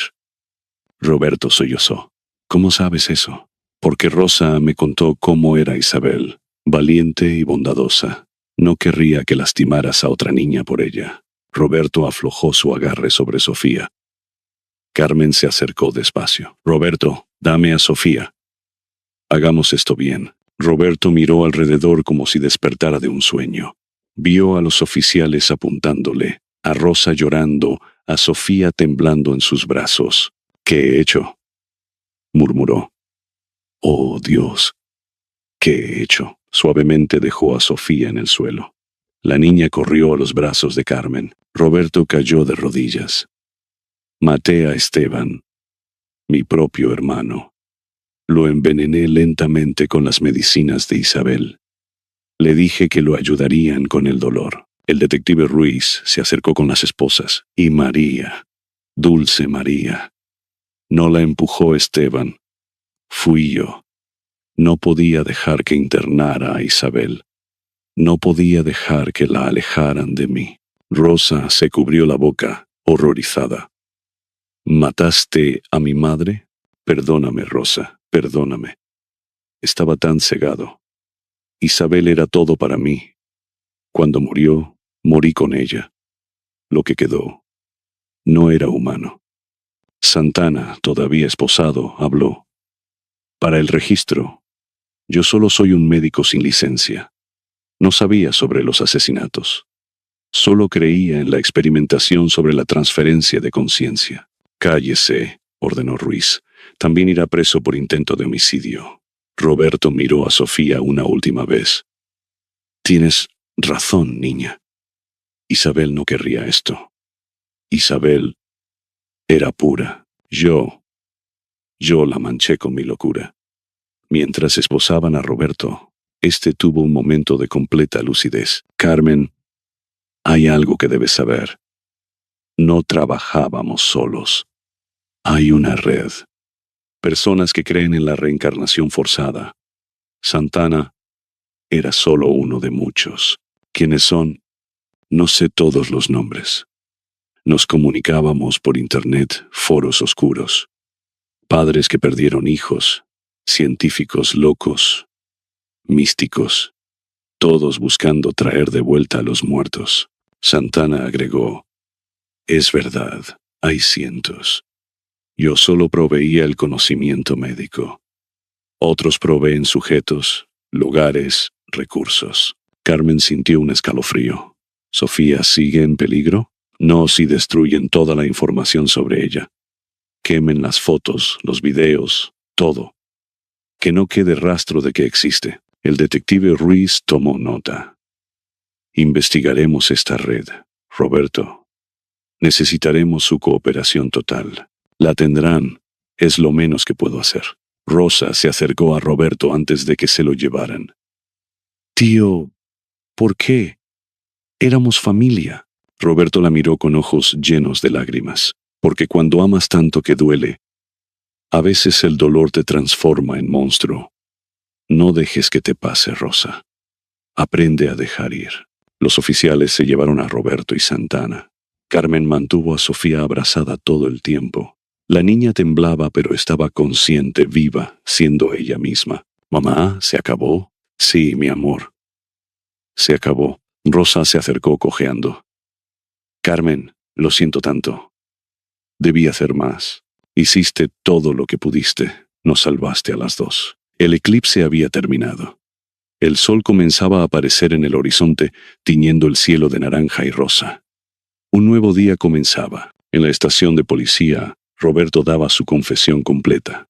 Roberto sollozó. ¿Cómo sabes eso? Porque Rosa me contó cómo era Isabel, valiente y bondadosa. No querría que lastimaras a otra niña por ella. Roberto aflojó su agarre sobre Sofía. Carmen se acercó despacio. Roberto, dame a Sofía. Hagamos esto bien. Roberto miró alrededor como si despertara de un sueño. Vio a los oficiales apuntándole, a Rosa llorando, a Sofía temblando en sus brazos. ¿Qué he hecho?, murmuró. Oh, Dios. ¿Qué he hecho? Suavemente dejó a Sofía en el suelo. La niña corrió a los brazos de Carmen. Roberto cayó de rodillas. Maté a Esteban, mi propio hermano. Lo envenené lentamente con las medicinas de Isabel. Le dije que lo ayudarían con el dolor. El detective Ruiz se acercó con las esposas. Y María, dulce María. No la empujó Esteban. Fui yo. No podía dejar que internara a Isabel. No podía dejar que la alejaran de mí. Rosa se cubrió la boca, horrorizada. ¿Mataste a mi madre? Perdóname, Rosa, perdóname. Estaba tan cegado. Isabel era todo para mí. Cuando murió, morí con ella. Lo que quedó no era humano. Santana, todavía esposado, habló. Para el registro, yo solo soy un médico sin licencia. No sabía sobre los asesinatos. Solo creía en la experimentación sobre la transferencia de conciencia. Cállese, ordenó Ruiz. También irá preso por intento de homicidio. Roberto miró a Sofía una última vez. Tienes razón, niña. Isabel no querría esto. Isabel era pura. Yo la manché con mi locura. Mientras esposaban a Roberto, este tuvo un momento de completa lucidez. Carmen, hay algo que debes saber. No trabajábamos solos. Hay una red. Personas que creen en la reencarnación forzada. Santana era solo uno de muchos. ¿Quiénes son? No sé todos los nombres. Nos comunicábamos por internet, foros oscuros. Padres que perdieron hijos, científicos locos, místicos, todos buscando traer de vuelta a los muertos. Santana agregó, es verdad, hay cientos. Yo solo proveía el conocimiento médico. Otros proveen sujetos, lugares, recursos. Carmen sintió un escalofrío. ¿Sofía sigue en peligro? No si destruyen toda la información sobre ella. Quemen las fotos, los videos, todo. Que no quede rastro de que existe. El detective Ruiz tomó nota. Investigaremos esta red, Roberto. Necesitaremos su cooperación total. La tendrán, es lo menos que puedo hacer. Rosa se acercó a Roberto antes de que se lo llevaran. Tío, ¿por qué? Éramos familia. Roberto la miró con ojos llenos de lágrimas. Porque cuando amas tanto que duele, a veces el dolor te transforma en monstruo. No dejes que te pase, Rosa. Aprende a dejar ir. Los oficiales se llevaron a Roberto y Santana. Carmen mantuvo a Sofía abrazada todo el tiempo. La niña temblaba, pero estaba consciente, viva, siendo ella misma. «Mamá, ¿se acabó?» «Sí, mi amor. Se acabó». Rosa se acercó cojeando. «Carmen, lo siento tanto. Debí hacer más. Hiciste todo lo que pudiste. Nos salvaste a las dos». El eclipse había terminado. El sol comenzaba a aparecer en el horizonte, tiñendo el cielo de naranja y rosa. Un nuevo día comenzaba. En la estación de policía, Roberto daba su confesión completa.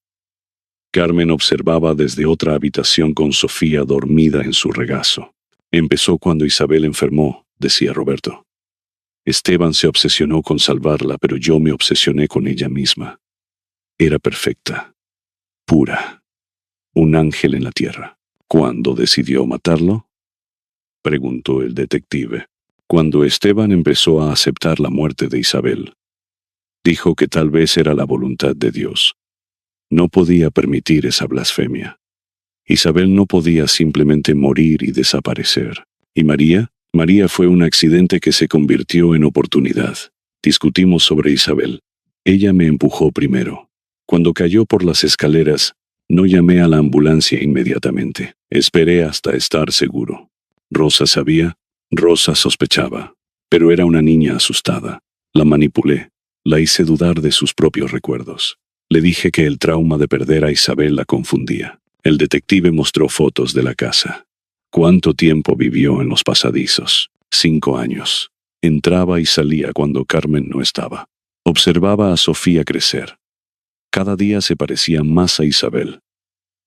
Carmen observaba desde otra habitación con Sofía dormida en su regazo. Empezó cuando Isabel enfermó, decía Roberto. Esteban se obsesionó con salvarla, pero yo me obsesioné con ella misma. Era perfecta, pura, un ángel en la tierra. ¿Cuándo decidió matarlo?, preguntó el detective. Cuando Esteban empezó a aceptar la muerte de Isabel. Dijo que tal vez era la voluntad de Dios. No podía permitir esa blasfemia. Isabel no podía simplemente morir y desaparecer. ¿Y María? María fue un accidente que se convirtió en oportunidad. Discutimos sobre Isabel. Ella me empujó primero. Cuando cayó por las escaleras, no llamé a la ambulancia inmediatamente. Esperé hasta estar seguro. Rosa sabía, Rosa sospechaba, pero era una niña asustada. La manipulé, la hice dudar de sus propios recuerdos. Le dije que el trauma de perder a Isabel la confundía. El detective mostró fotos de la casa. ¿Cuánto tiempo vivió en los pasadizos? 5 años. Entraba y salía cuando Carmen no estaba. Observaba a Sofía crecer. Cada día se parecía más a Isabel.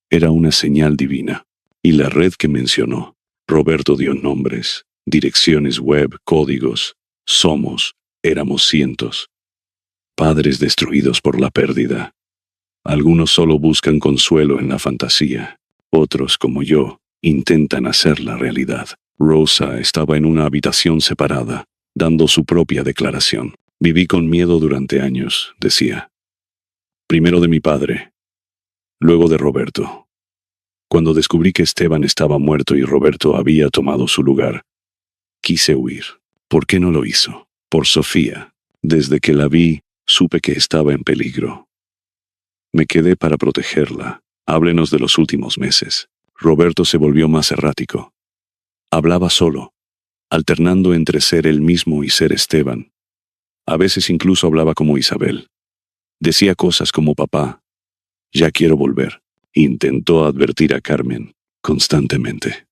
Era una señal divina. Y la red que mencionó. Roberto dio nombres, direcciones web, códigos. Éramos cientos. Padres destruidos por la pérdida. Algunos solo buscan consuelo en la fantasía. Otros, como yo, intentan hacerla realidad. Rosa estaba en una habitación separada, dando su propia declaración. Viví con miedo durante años, decía. Primero de mi padre, luego de Roberto. Cuando descubrí que Esteban estaba muerto y Roberto había tomado su lugar, quise huir. ¿Por qué no lo hizo? Por Sofía. Desde que la vi, supe que estaba en peligro. Me quedé para protegerla. Háblenos de los últimos meses. Roberto se volvió más errático. Hablaba solo, alternando entre ser él mismo y ser Esteban. A veces incluso hablaba como Isabel. Decía cosas como papá, ya quiero volver. Intentó advertir a Carmen constantemente.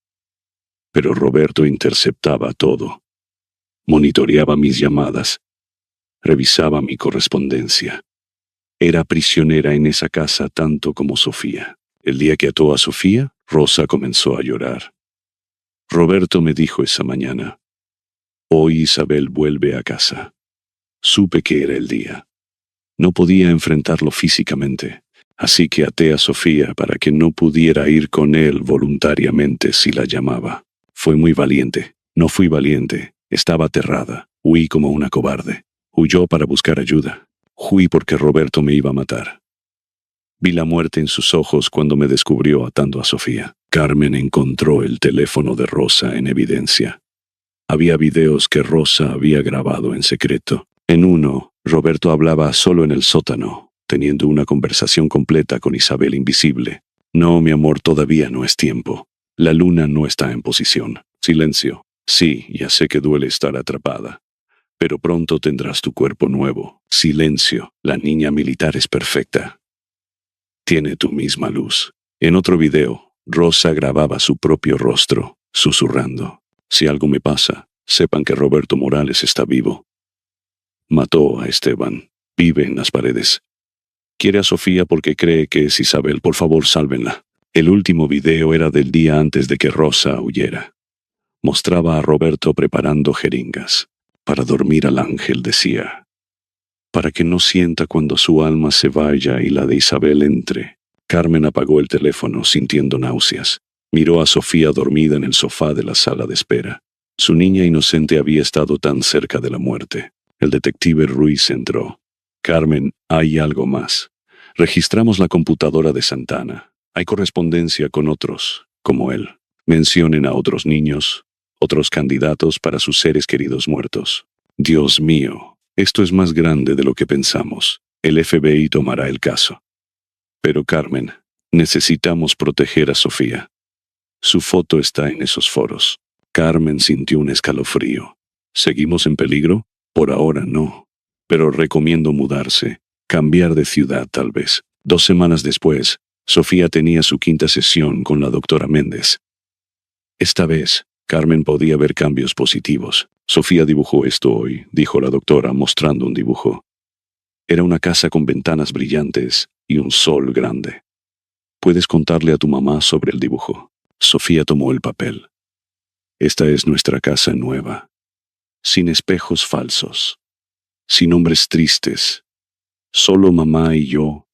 Pero Roberto interceptaba todo. Monitoreaba mis llamadas. Revisaba mi correspondencia. Era prisionera en esa casa tanto como Sofía. El día que ató a Sofía, Rosa comenzó a llorar. Roberto me dijo esa mañana: hoy Isabel vuelve a casa. Supe que era el día. No podía enfrentarlo físicamente, así que até a Sofía para que no pudiera ir con él voluntariamente si la llamaba. Fue muy valiente. No fui valiente. Estaba aterrada. Huí como una cobarde. Huyó para buscar ayuda. Huí porque Roberto me iba a matar. Vi la muerte en sus ojos cuando me descubrió atando a Sofía. Carmen encontró el teléfono de Rosa en evidencia. Había videos que Rosa había grabado en secreto. En uno, Roberto hablaba solo en el sótano, teniendo una conversación completa con Isabel invisible. No, mi amor, todavía no es tiempo. La luna no está en posición. Silencio. Sí, ya sé que duele estar atrapada, pero pronto tendrás tu cuerpo nuevo. Silencio. La niña militar es perfecta. Tiene tu misma luz. En otro video, Rosa grababa su propio rostro, susurrando: si algo me pasa, sepan que Roberto Morales está vivo. Mató a Esteban. Vive en las paredes. Quiere a Sofía porque cree que es Isabel. Por favor, sálvenla. El último video era del día antes de que Rosa huyera. Mostraba a Roberto preparando jeringas. Para dormir al ángel, decía. Para que no sienta cuando su alma se vaya y la de Isabel entre. Carmen apagó el teléfono sintiendo náuseas. Miró a Sofía dormida en el sofá de la sala de espera. Su niña inocente había estado tan cerca de la muerte. El detective Ruiz entró. Carmen, hay algo más. Registramos la computadora de Santana. Hay correspondencia con otros, como él. Mencionen a otros niños, otros candidatos para sus seres queridos muertos. Dios mío, esto es más grande de lo que pensamos. El FBI tomará el caso. Pero Carmen, necesitamos proteger a Sofía. Su foto está en esos foros. Carmen sintió un escalofrío. ¿Seguimos en peligro? Por ahora no. Pero recomiendo mudarse, cambiar de ciudad tal vez. 2 semanas después, Sofía tenía su 5ª sesión con la doctora Méndez. Esta vez, Carmen podía ver cambios positivos. Sofía dibujó esto hoy, dijo la doctora mostrando un dibujo. Era una casa con ventanas brillantes y un sol grande. ¿Puedes contarle a tu mamá sobre el dibujo? Sofía tomó el papel. Esta es nuestra casa nueva, sin espejos falsos, sin hombres tristes, solo mamá y yo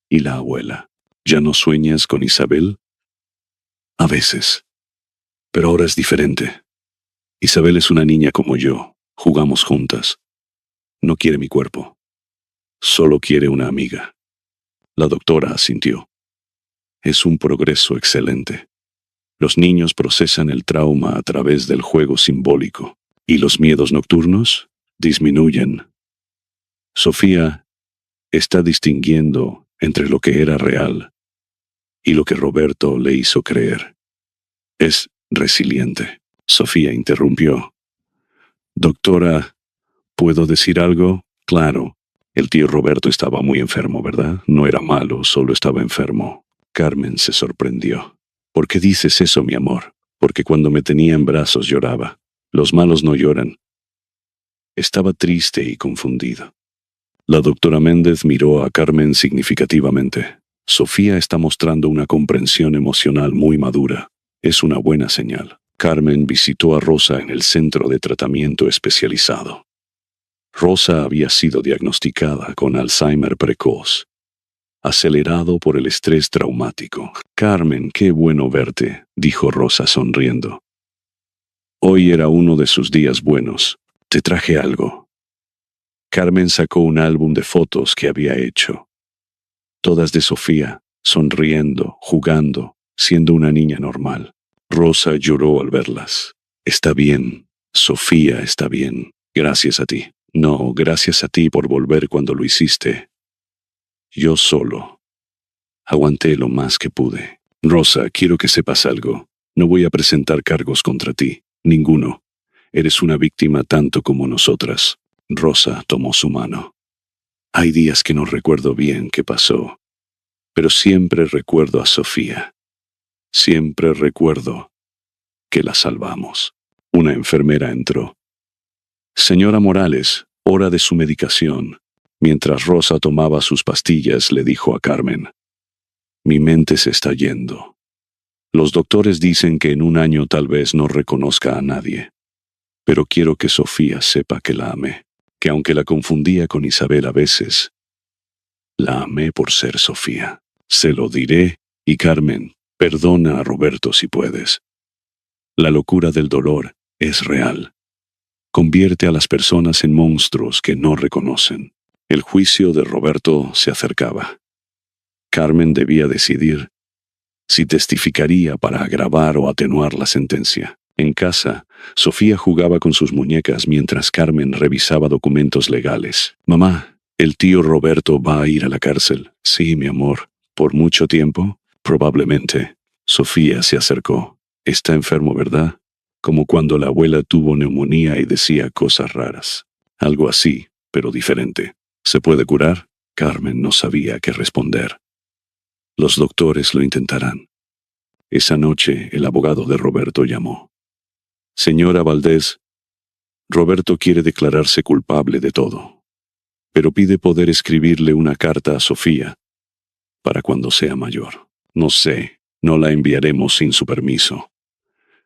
y la abuela. ¿Ya no sueñas con Isabel? A veces, pero ahora es diferente. Isabel es una niña como yo, jugamos juntas. No quiere mi cuerpo, solo quiere una amiga. La doctora asintió. Es un progreso excelente. Los niños procesan el trauma a través del juego simbólico, y los miedos nocturnos disminuyen. Sofía está distinguiendo entre lo que era real y lo que Roberto le hizo creer. Es resiliente. Sofía interrumpió. Doctora, ¿puedo decir algo? Claro. El tío Roberto estaba muy enfermo, ¿verdad? No era malo, solo estaba enfermo. Carmen se sorprendió. ¿Por qué dices eso, mi amor? Porque cuando me tenía en brazos lloraba. Los malos no lloran. Estaba triste y confundido. La doctora Méndez miró a Carmen significativamente. Sofía está mostrando una comprensión emocional muy madura. Es una buena señal. Carmen visitó a Rosa en el centro de tratamiento especializado. Rosa había sido diagnosticada con Alzheimer precoz, acelerado por el estrés traumático. Carmen, qué bueno verte, dijo Rosa sonriendo. Hoy era uno de sus días buenos. Te traje algo. Carmen sacó un álbum de fotos que había hecho. Todas de Sofía, sonriendo, jugando, siendo una niña normal. Rosa lloró al verlas. Está bien. Sofía está bien. Gracias a ti. No, gracias a ti por volver cuando lo hiciste. Yo solo aguanté lo más que pude. Rosa, quiero que sepas algo. No voy a presentar cargos contra ti. Ninguno. Eres una víctima tanto como nosotras. Rosa tomó su mano. Hay días que no recuerdo bien qué pasó, pero siempre recuerdo a Sofía. Siempre recuerdo que la salvamos. Una enfermera entró. Señora Morales, hora de su medicación. Mientras Rosa tomaba sus pastillas, le dijo a Carmen: «Mi mente se está yendo. Los doctores dicen que en un año tal vez no reconozca a nadie. Pero quiero que Sofía sepa que la amé, que aunque la confundía con Isabel a veces, la amé por ser Sofía. Se lo diré, y Carmen, perdona a Roberto si puedes. La locura del dolor es real. Convierte a las personas en monstruos que no reconocen». El juicio de Roberto se acercaba. Carmen debía decidir si testificaría para agravar o atenuar la sentencia. En casa, Sofía jugaba con sus muñecas mientras Carmen revisaba documentos legales. «Mamá, el tío Roberto va a ir a la cárcel». «Sí, mi amor. ¿Por mucho tiempo?» «Probablemente». Sofía se acercó. «Está enfermo, ¿verdad?» Como cuando la abuela tuvo neumonía y decía cosas raras. Algo así, pero diferente. «¿Se puede curar?» Carmen no sabía qué responder. «Los doctores lo intentarán». Esa noche el abogado de Roberto llamó. «Señora Valdés, Roberto quiere declararse culpable de todo, pero pide poder escribirle una carta a Sofía para cuando sea mayor. No sé, no la enviaremos sin su permiso.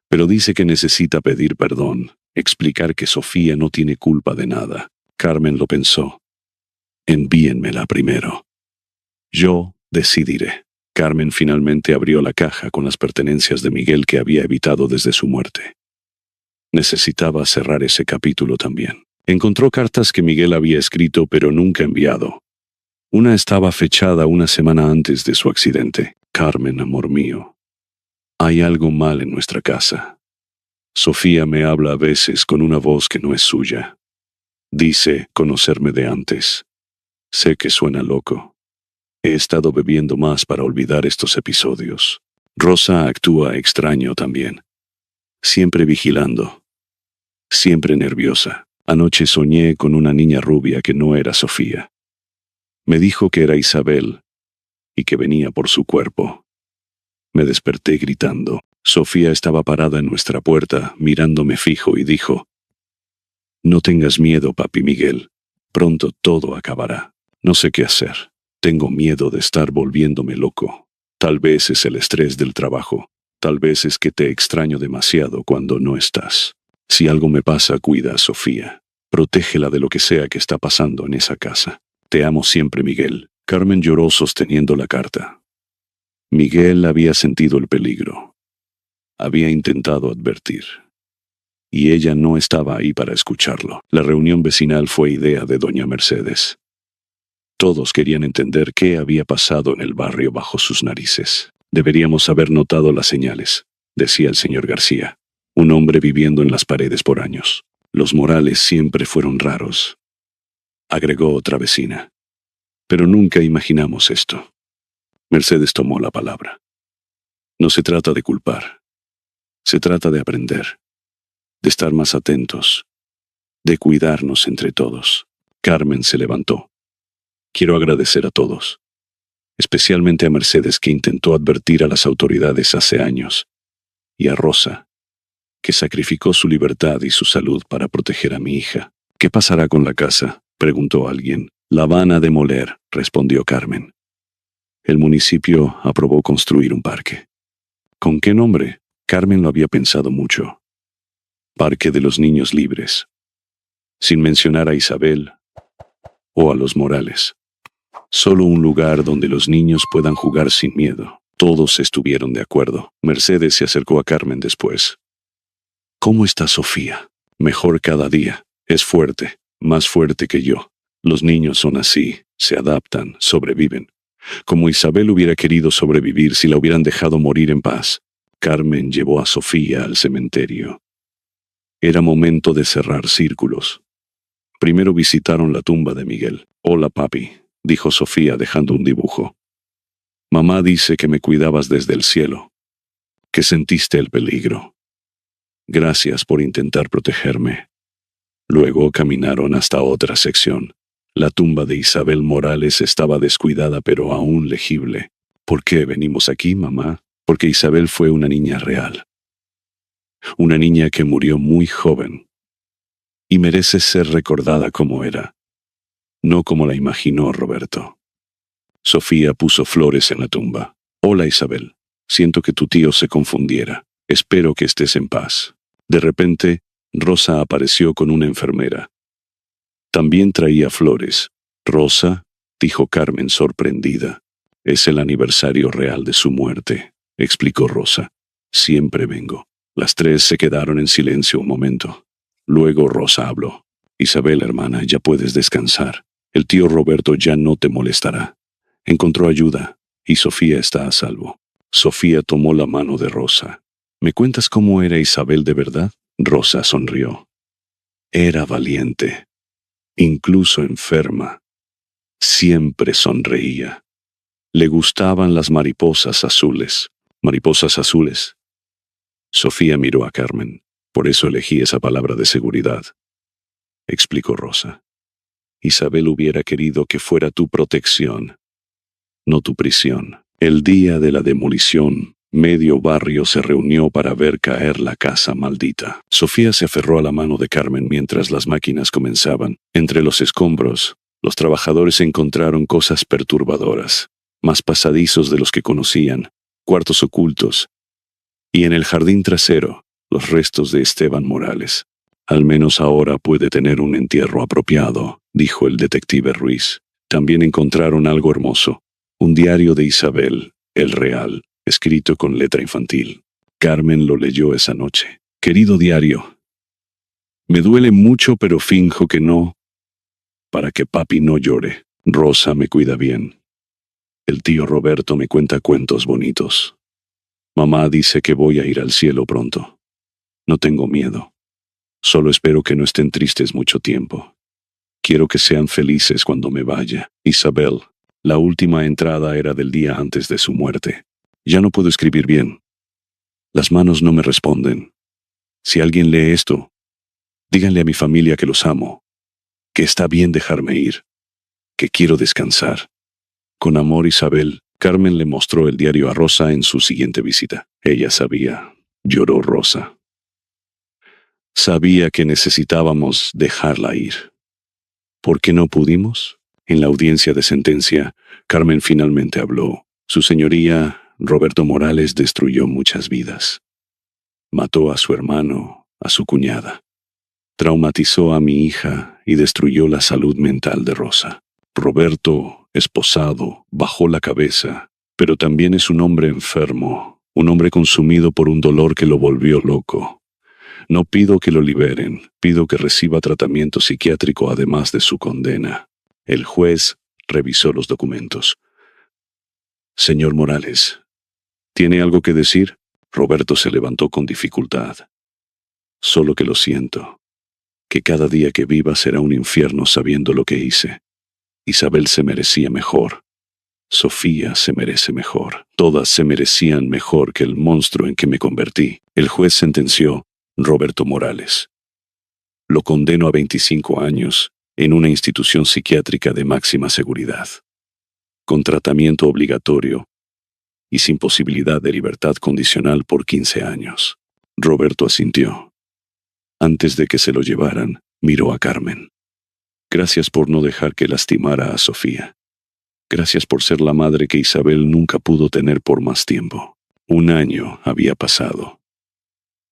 Pero dice que necesita pedir perdón, explicar que Sofía no tiene culpa de nada». Carmen lo pensó. «Envíenmela primero. Yo decidiré». Carmen finalmente abrió la caja con las pertenencias de Miguel que había evitado desde su muerte. Necesitaba cerrar ese capítulo también. Encontró cartas que Miguel había escrito pero nunca enviado. Una estaba fechada una semana antes de su accidente. «Carmen, amor mío, hay algo mal en nuestra casa. Sofía me habla a veces con una voz que no es suya. Dice conocerme de antes. Sé que suena loco. He estado bebiendo más para olvidar estos episodios. Rosa actúa extraño también. Siempre vigilando. Siempre nerviosa. Anoche soñé con una niña rubia que no era Sofía. Me dijo que era Isabel y que venía por su cuerpo. Me desperté gritando. Sofía estaba parada en nuestra puerta, mirándome fijo, y dijo: «No tengas miedo, papi Miguel. Pronto todo acabará. No sé qué hacer. Tengo miedo de estar volviéndome loco. Tal vez es el estrés del trabajo. Tal vez es que te extraño demasiado cuando no estás. Si algo me pasa, cuida a Sofía. Protégela de lo que sea que está pasando en esa casa. Te amo siempre, Miguel». Carmen lloró sosteniendo la carta. Miguel había sentido el peligro. Había intentado advertir. Y ella no estaba ahí para escucharlo. La reunión vecinal fue idea de doña Mercedes. Todos querían entender qué había pasado en el barrio bajo sus narices. «Deberíamos haber notado las señales», decía el señor García, un hombre viviendo en las paredes por años. «Los Morales siempre fueron raros», agregó otra vecina. «Pero nunca imaginamos esto». Mercedes tomó la palabra. «No se trata de culpar. Se trata de aprender, de estar más atentos, de cuidarnos entre todos». Carmen se levantó. «Quiero agradecer a todos, especialmente a Mercedes, que intentó advertir a las autoridades hace años, y a Rosa, que sacrificó su libertad y su salud para proteger a mi hija». «¿Qué pasará con la casa?», preguntó alguien. «La van a demoler», respondió Carmen. «El municipio aprobó construir un parque». «¿Con qué nombre?». Carmen lo había pensado mucho. «Parque de los Niños Libres», sin mencionar a Isabel o a los Morales. Solo un lugar donde los niños puedan jugar sin miedo. Todos estuvieron de acuerdo. Mercedes se acercó a Carmen después. «¿Cómo está Sofía?». «Mejor cada día. Es fuerte, más fuerte que yo. Los niños son así, se adaptan, sobreviven. Como Isabel hubiera querido sobrevivir si la hubieran dejado morir en paz». Carmen llevó a Sofía al cementerio. Era momento de cerrar círculos. Primero visitaron la tumba de Miguel. «Hola, papi», dijo Sofía dejando un dibujo. «Mamá dice que me cuidabas desde el cielo, que sentiste el peligro. Gracias por intentar protegerme». Luego caminaron hasta otra sección. La tumba de Isabel Morales estaba descuidada pero aún legible. «¿Por qué venimos aquí, mamá?». «Porque Isabel fue una niña real. Una niña que murió muy joven. Y merece ser recordada como era. no como la imaginó Roberto. Sofía puso flores en la tumba. Hola, Isabel. Siento que tu tío se confundiera. Espero que estés en paz. De repente, Rosa apareció con una enfermera. También traía flores. Rosa, dijo Carmen sorprendida. Es el aniversario real de su muerte, explicó Rosa. Siempre vengo. Las tres se quedaron en silencio un momento. Luego Rosa habló. Isabel, hermana, ya puedes descansar. El tío Roberto ya no te molestará. Encontró ayuda, y Sofía está a salvo. Sofía tomó la mano de Rosa. ¿Me cuentas cómo era Isabel de verdad? Rosa sonrió. Era valiente, incluso enferma. Siempre sonreía. Le gustaban las mariposas azules. ¿Mariposas azules? Sofía miró a Carmen. Por eso elegí esa palabra de seguridad, explicó Rosa. Isabel hubiera querido que fuera tu protección, no tu prisión. El día de la demolición, medio barrio se reunió para ver caer la casa maldita. Sofía se aferró a la mano de Carmen mientras las máquinas comenzaban. Entre los escombros, los trabajadores encontraron cosas perturbadoras, más pasadizos de los que conocían, cuartos ocultos, y en el jardín trasero, los restos de Esteban Morales. Al menos ahora puede tener un entierro apropiado, dijo el detective Ruiz. También encontraron algo hermoso. Un diario de Isabel, el real, escrito con letra infantil. Carmen lo leyó esa noche. Querido diario, me duele mucho pero finjo que no, para que papi no llore. Rosa me cuida bien. El tío Roberto me cuenta cuentos bonitos. Mamá dice que voy a ir al cielo pronto. No tengo miedo. Solo espero que no estén tristes mucho tiempo. Quiero que sean felices cuando me vaya. Isabel. La última entrada era del día antes de su muerte. Ya no puedo escribir bien. Las manos no me responden. Si alguien lee esto, díganle a mi familia que los amo, que está bien dejarme ir, que quiero descansar. Con amor, Isabel. Carmen le mostró el diario a Rosa en su siguiente visita. Ella sabía. Lloró Rosa. Sabía que necesitábamos dejarla ir. ¿Por qué no pudimos? En la audiencia de sentencia, Carmen finalmente habló. Su señoría, Roberto Morales, destruyó muchas vidas. Mató a su hermano, a su cuñada. Traumatizó a mi hija y destruyó la salud mental de Rosa. Roberto, esposado, bajó la cabeza, pero también es un hombre enfermo, un hombre consumido por un dolor que lo volvió loco. No pido que lo liberen, pido que reciba tratamiento psiquiátrico además de su condena. El juez revisó los documentos. Señor Morales, ¿tiene algo que decir? Roberto se levantó con dificultad. Solo que lo siento, que cada día que viva será un infierno sabiendo lo que hice. Isabel se merecía mejor. Sofía se merece mejor. Todas se merecían mejor que el monstruo en que me convertí. El juez sentenció: Roberto Morales. Lo condeno a 25 años en una institución psiquiátrica de máxima seguridad, con tratamiento obligatorio y sin posibilidad de libertad condicional por 15 años. Roberto asintió. Antes de que se lo llevaran, miró a Carmen. Gracias por no dejar que lastimara a Sofía. Gracias por ser la madre que Isabel nunca pudo tener por más tiempo. 1 año había pasado.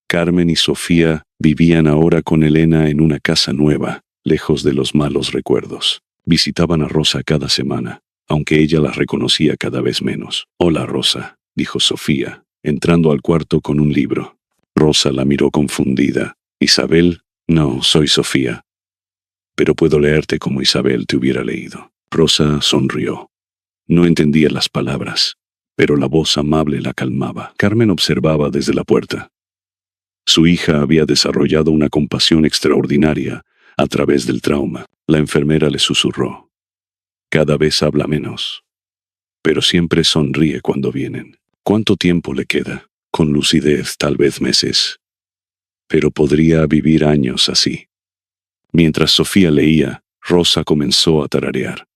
Carmen y Sofía vivían ahora con Elena en una casa nueva, lejos de los malos recuerdos. Visitaban a Rosa cada semana, aunque ella la reconocía cada vez menos. Hola, Rosa, dijo Sofía, entrando al cuarto con un libro. Rosa la miró confundida. Isabel, no, soy Sofía. Pero puedo leerte como Isabel te hubiera leído. Rosa sonrió. No entendía las palabras, pero la voz amable la calmaba. Carmen observaba desde la puerta. Su hija había desarrollado una compasión extraordinaria a través del trauma. La enfermera le susurró. Cada vez habla menos, pero siempre sonríe cuando vienen. ¿Cuánto tiempo le queda? Con lucidez, tal vez meses. Pero podría vivir años así. Mientras Sofía leía, Rosa comenzó a tararear.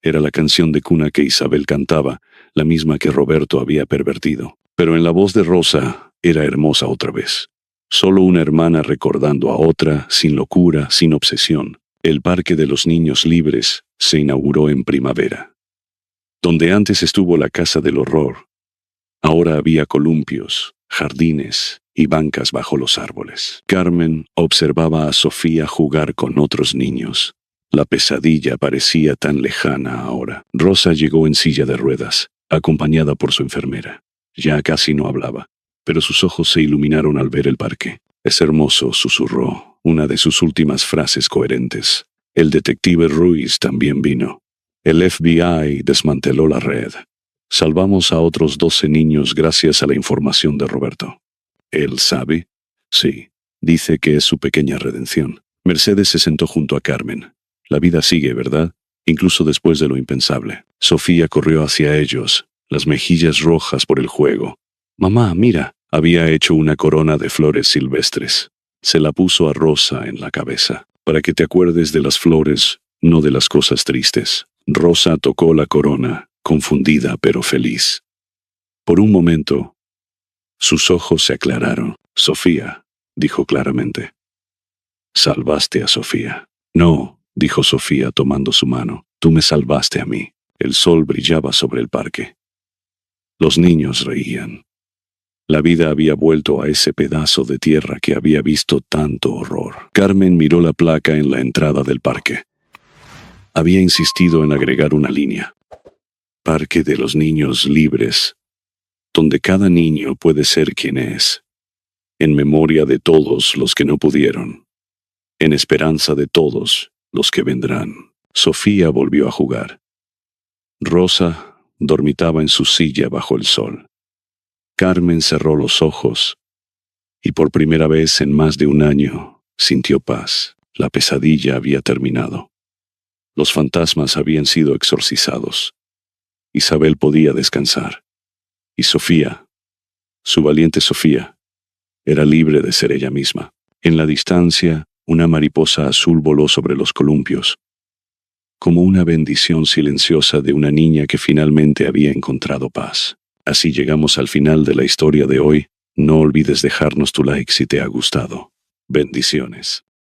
Era la canción de cuna que Isabel cantaba, la misma que Roberto había pervertido. Pero en la voz de Rosa era hermosa otra vez. Solo una hermana recordando a otra, sin locura, sin obsesión. El Parque de los Niños Libres se inauguró en primavera. Donde antes estuvo la Casa del Horror, ahora había columpios, jardines y bancas bajo los árboles. Carmen observaba a Sofía jugar con otros niños. La pesadilla parecía tan lejana ahora. Rosa llegó en silla de ruedas, acompañada por su enfermera. Ya casi no hablaba, pero sus ojos se iluminaron al ver el parque. «Es hermoso», susurró, una de sus últimas frases coherentes. El detective Ruiz también vino. El FBI desmanteló la red. Salvamos a otros 12 niños gracias a la información de Roberto. ¿Él sabe? Sí. Dice que es su pequeña redención. Mercedes se sentó junto a Carmen. La vida sigue, ¿verdad? Incluso después de lo impensable. Sofía corrió hacia ellos, las mejillas rojas por el juego. «Mamá, mira». Había hecho una corona de flores silvestres. Se la puso a Rosa en la cabeza, para que te acuerdes de las flores, no de las cosas tristes. Rosa tocó la corona, confundida pero feliz. Por un momento, sus ojos se aclararon. «Sofía», dijo claramente. «Salvaste a Sofía». «No», dijo Sofía tomando su mano. «Tú me salvaste a mí». El sol brillaba sobre el parque. Los niños reían. La vida había vuelto a ese pedazo de tierra que había visto tanto horror. Carmen miró la placa en la entrada del parque. Había insistido en agregar una línea. Parque de los Niños Libres, donde cada niño puede ser quien es, en memoria de todos los que no pudieron, en esperanza de todos los que vendrán. Sofía volvió a jugar. Rosa dormitaba en su silla bajo el sol. Carmen cerró los ojos y por primera vez en más de un año sintió paz. La pesadilla había terminado. Los fantasmas habían sido exorcizados. Isabel podía descansar. Y Sofía, su valiente Sofía, era libre de ser ella misma. En la distancia, una mariposa azul voló sobre los columpios, como una bendición silenciosa de una niña que finalmente había encontrado paz. Así llegamos al final de la historia de hoy. No olvides dejarnos tu like si te ha gustado. Bendiciones.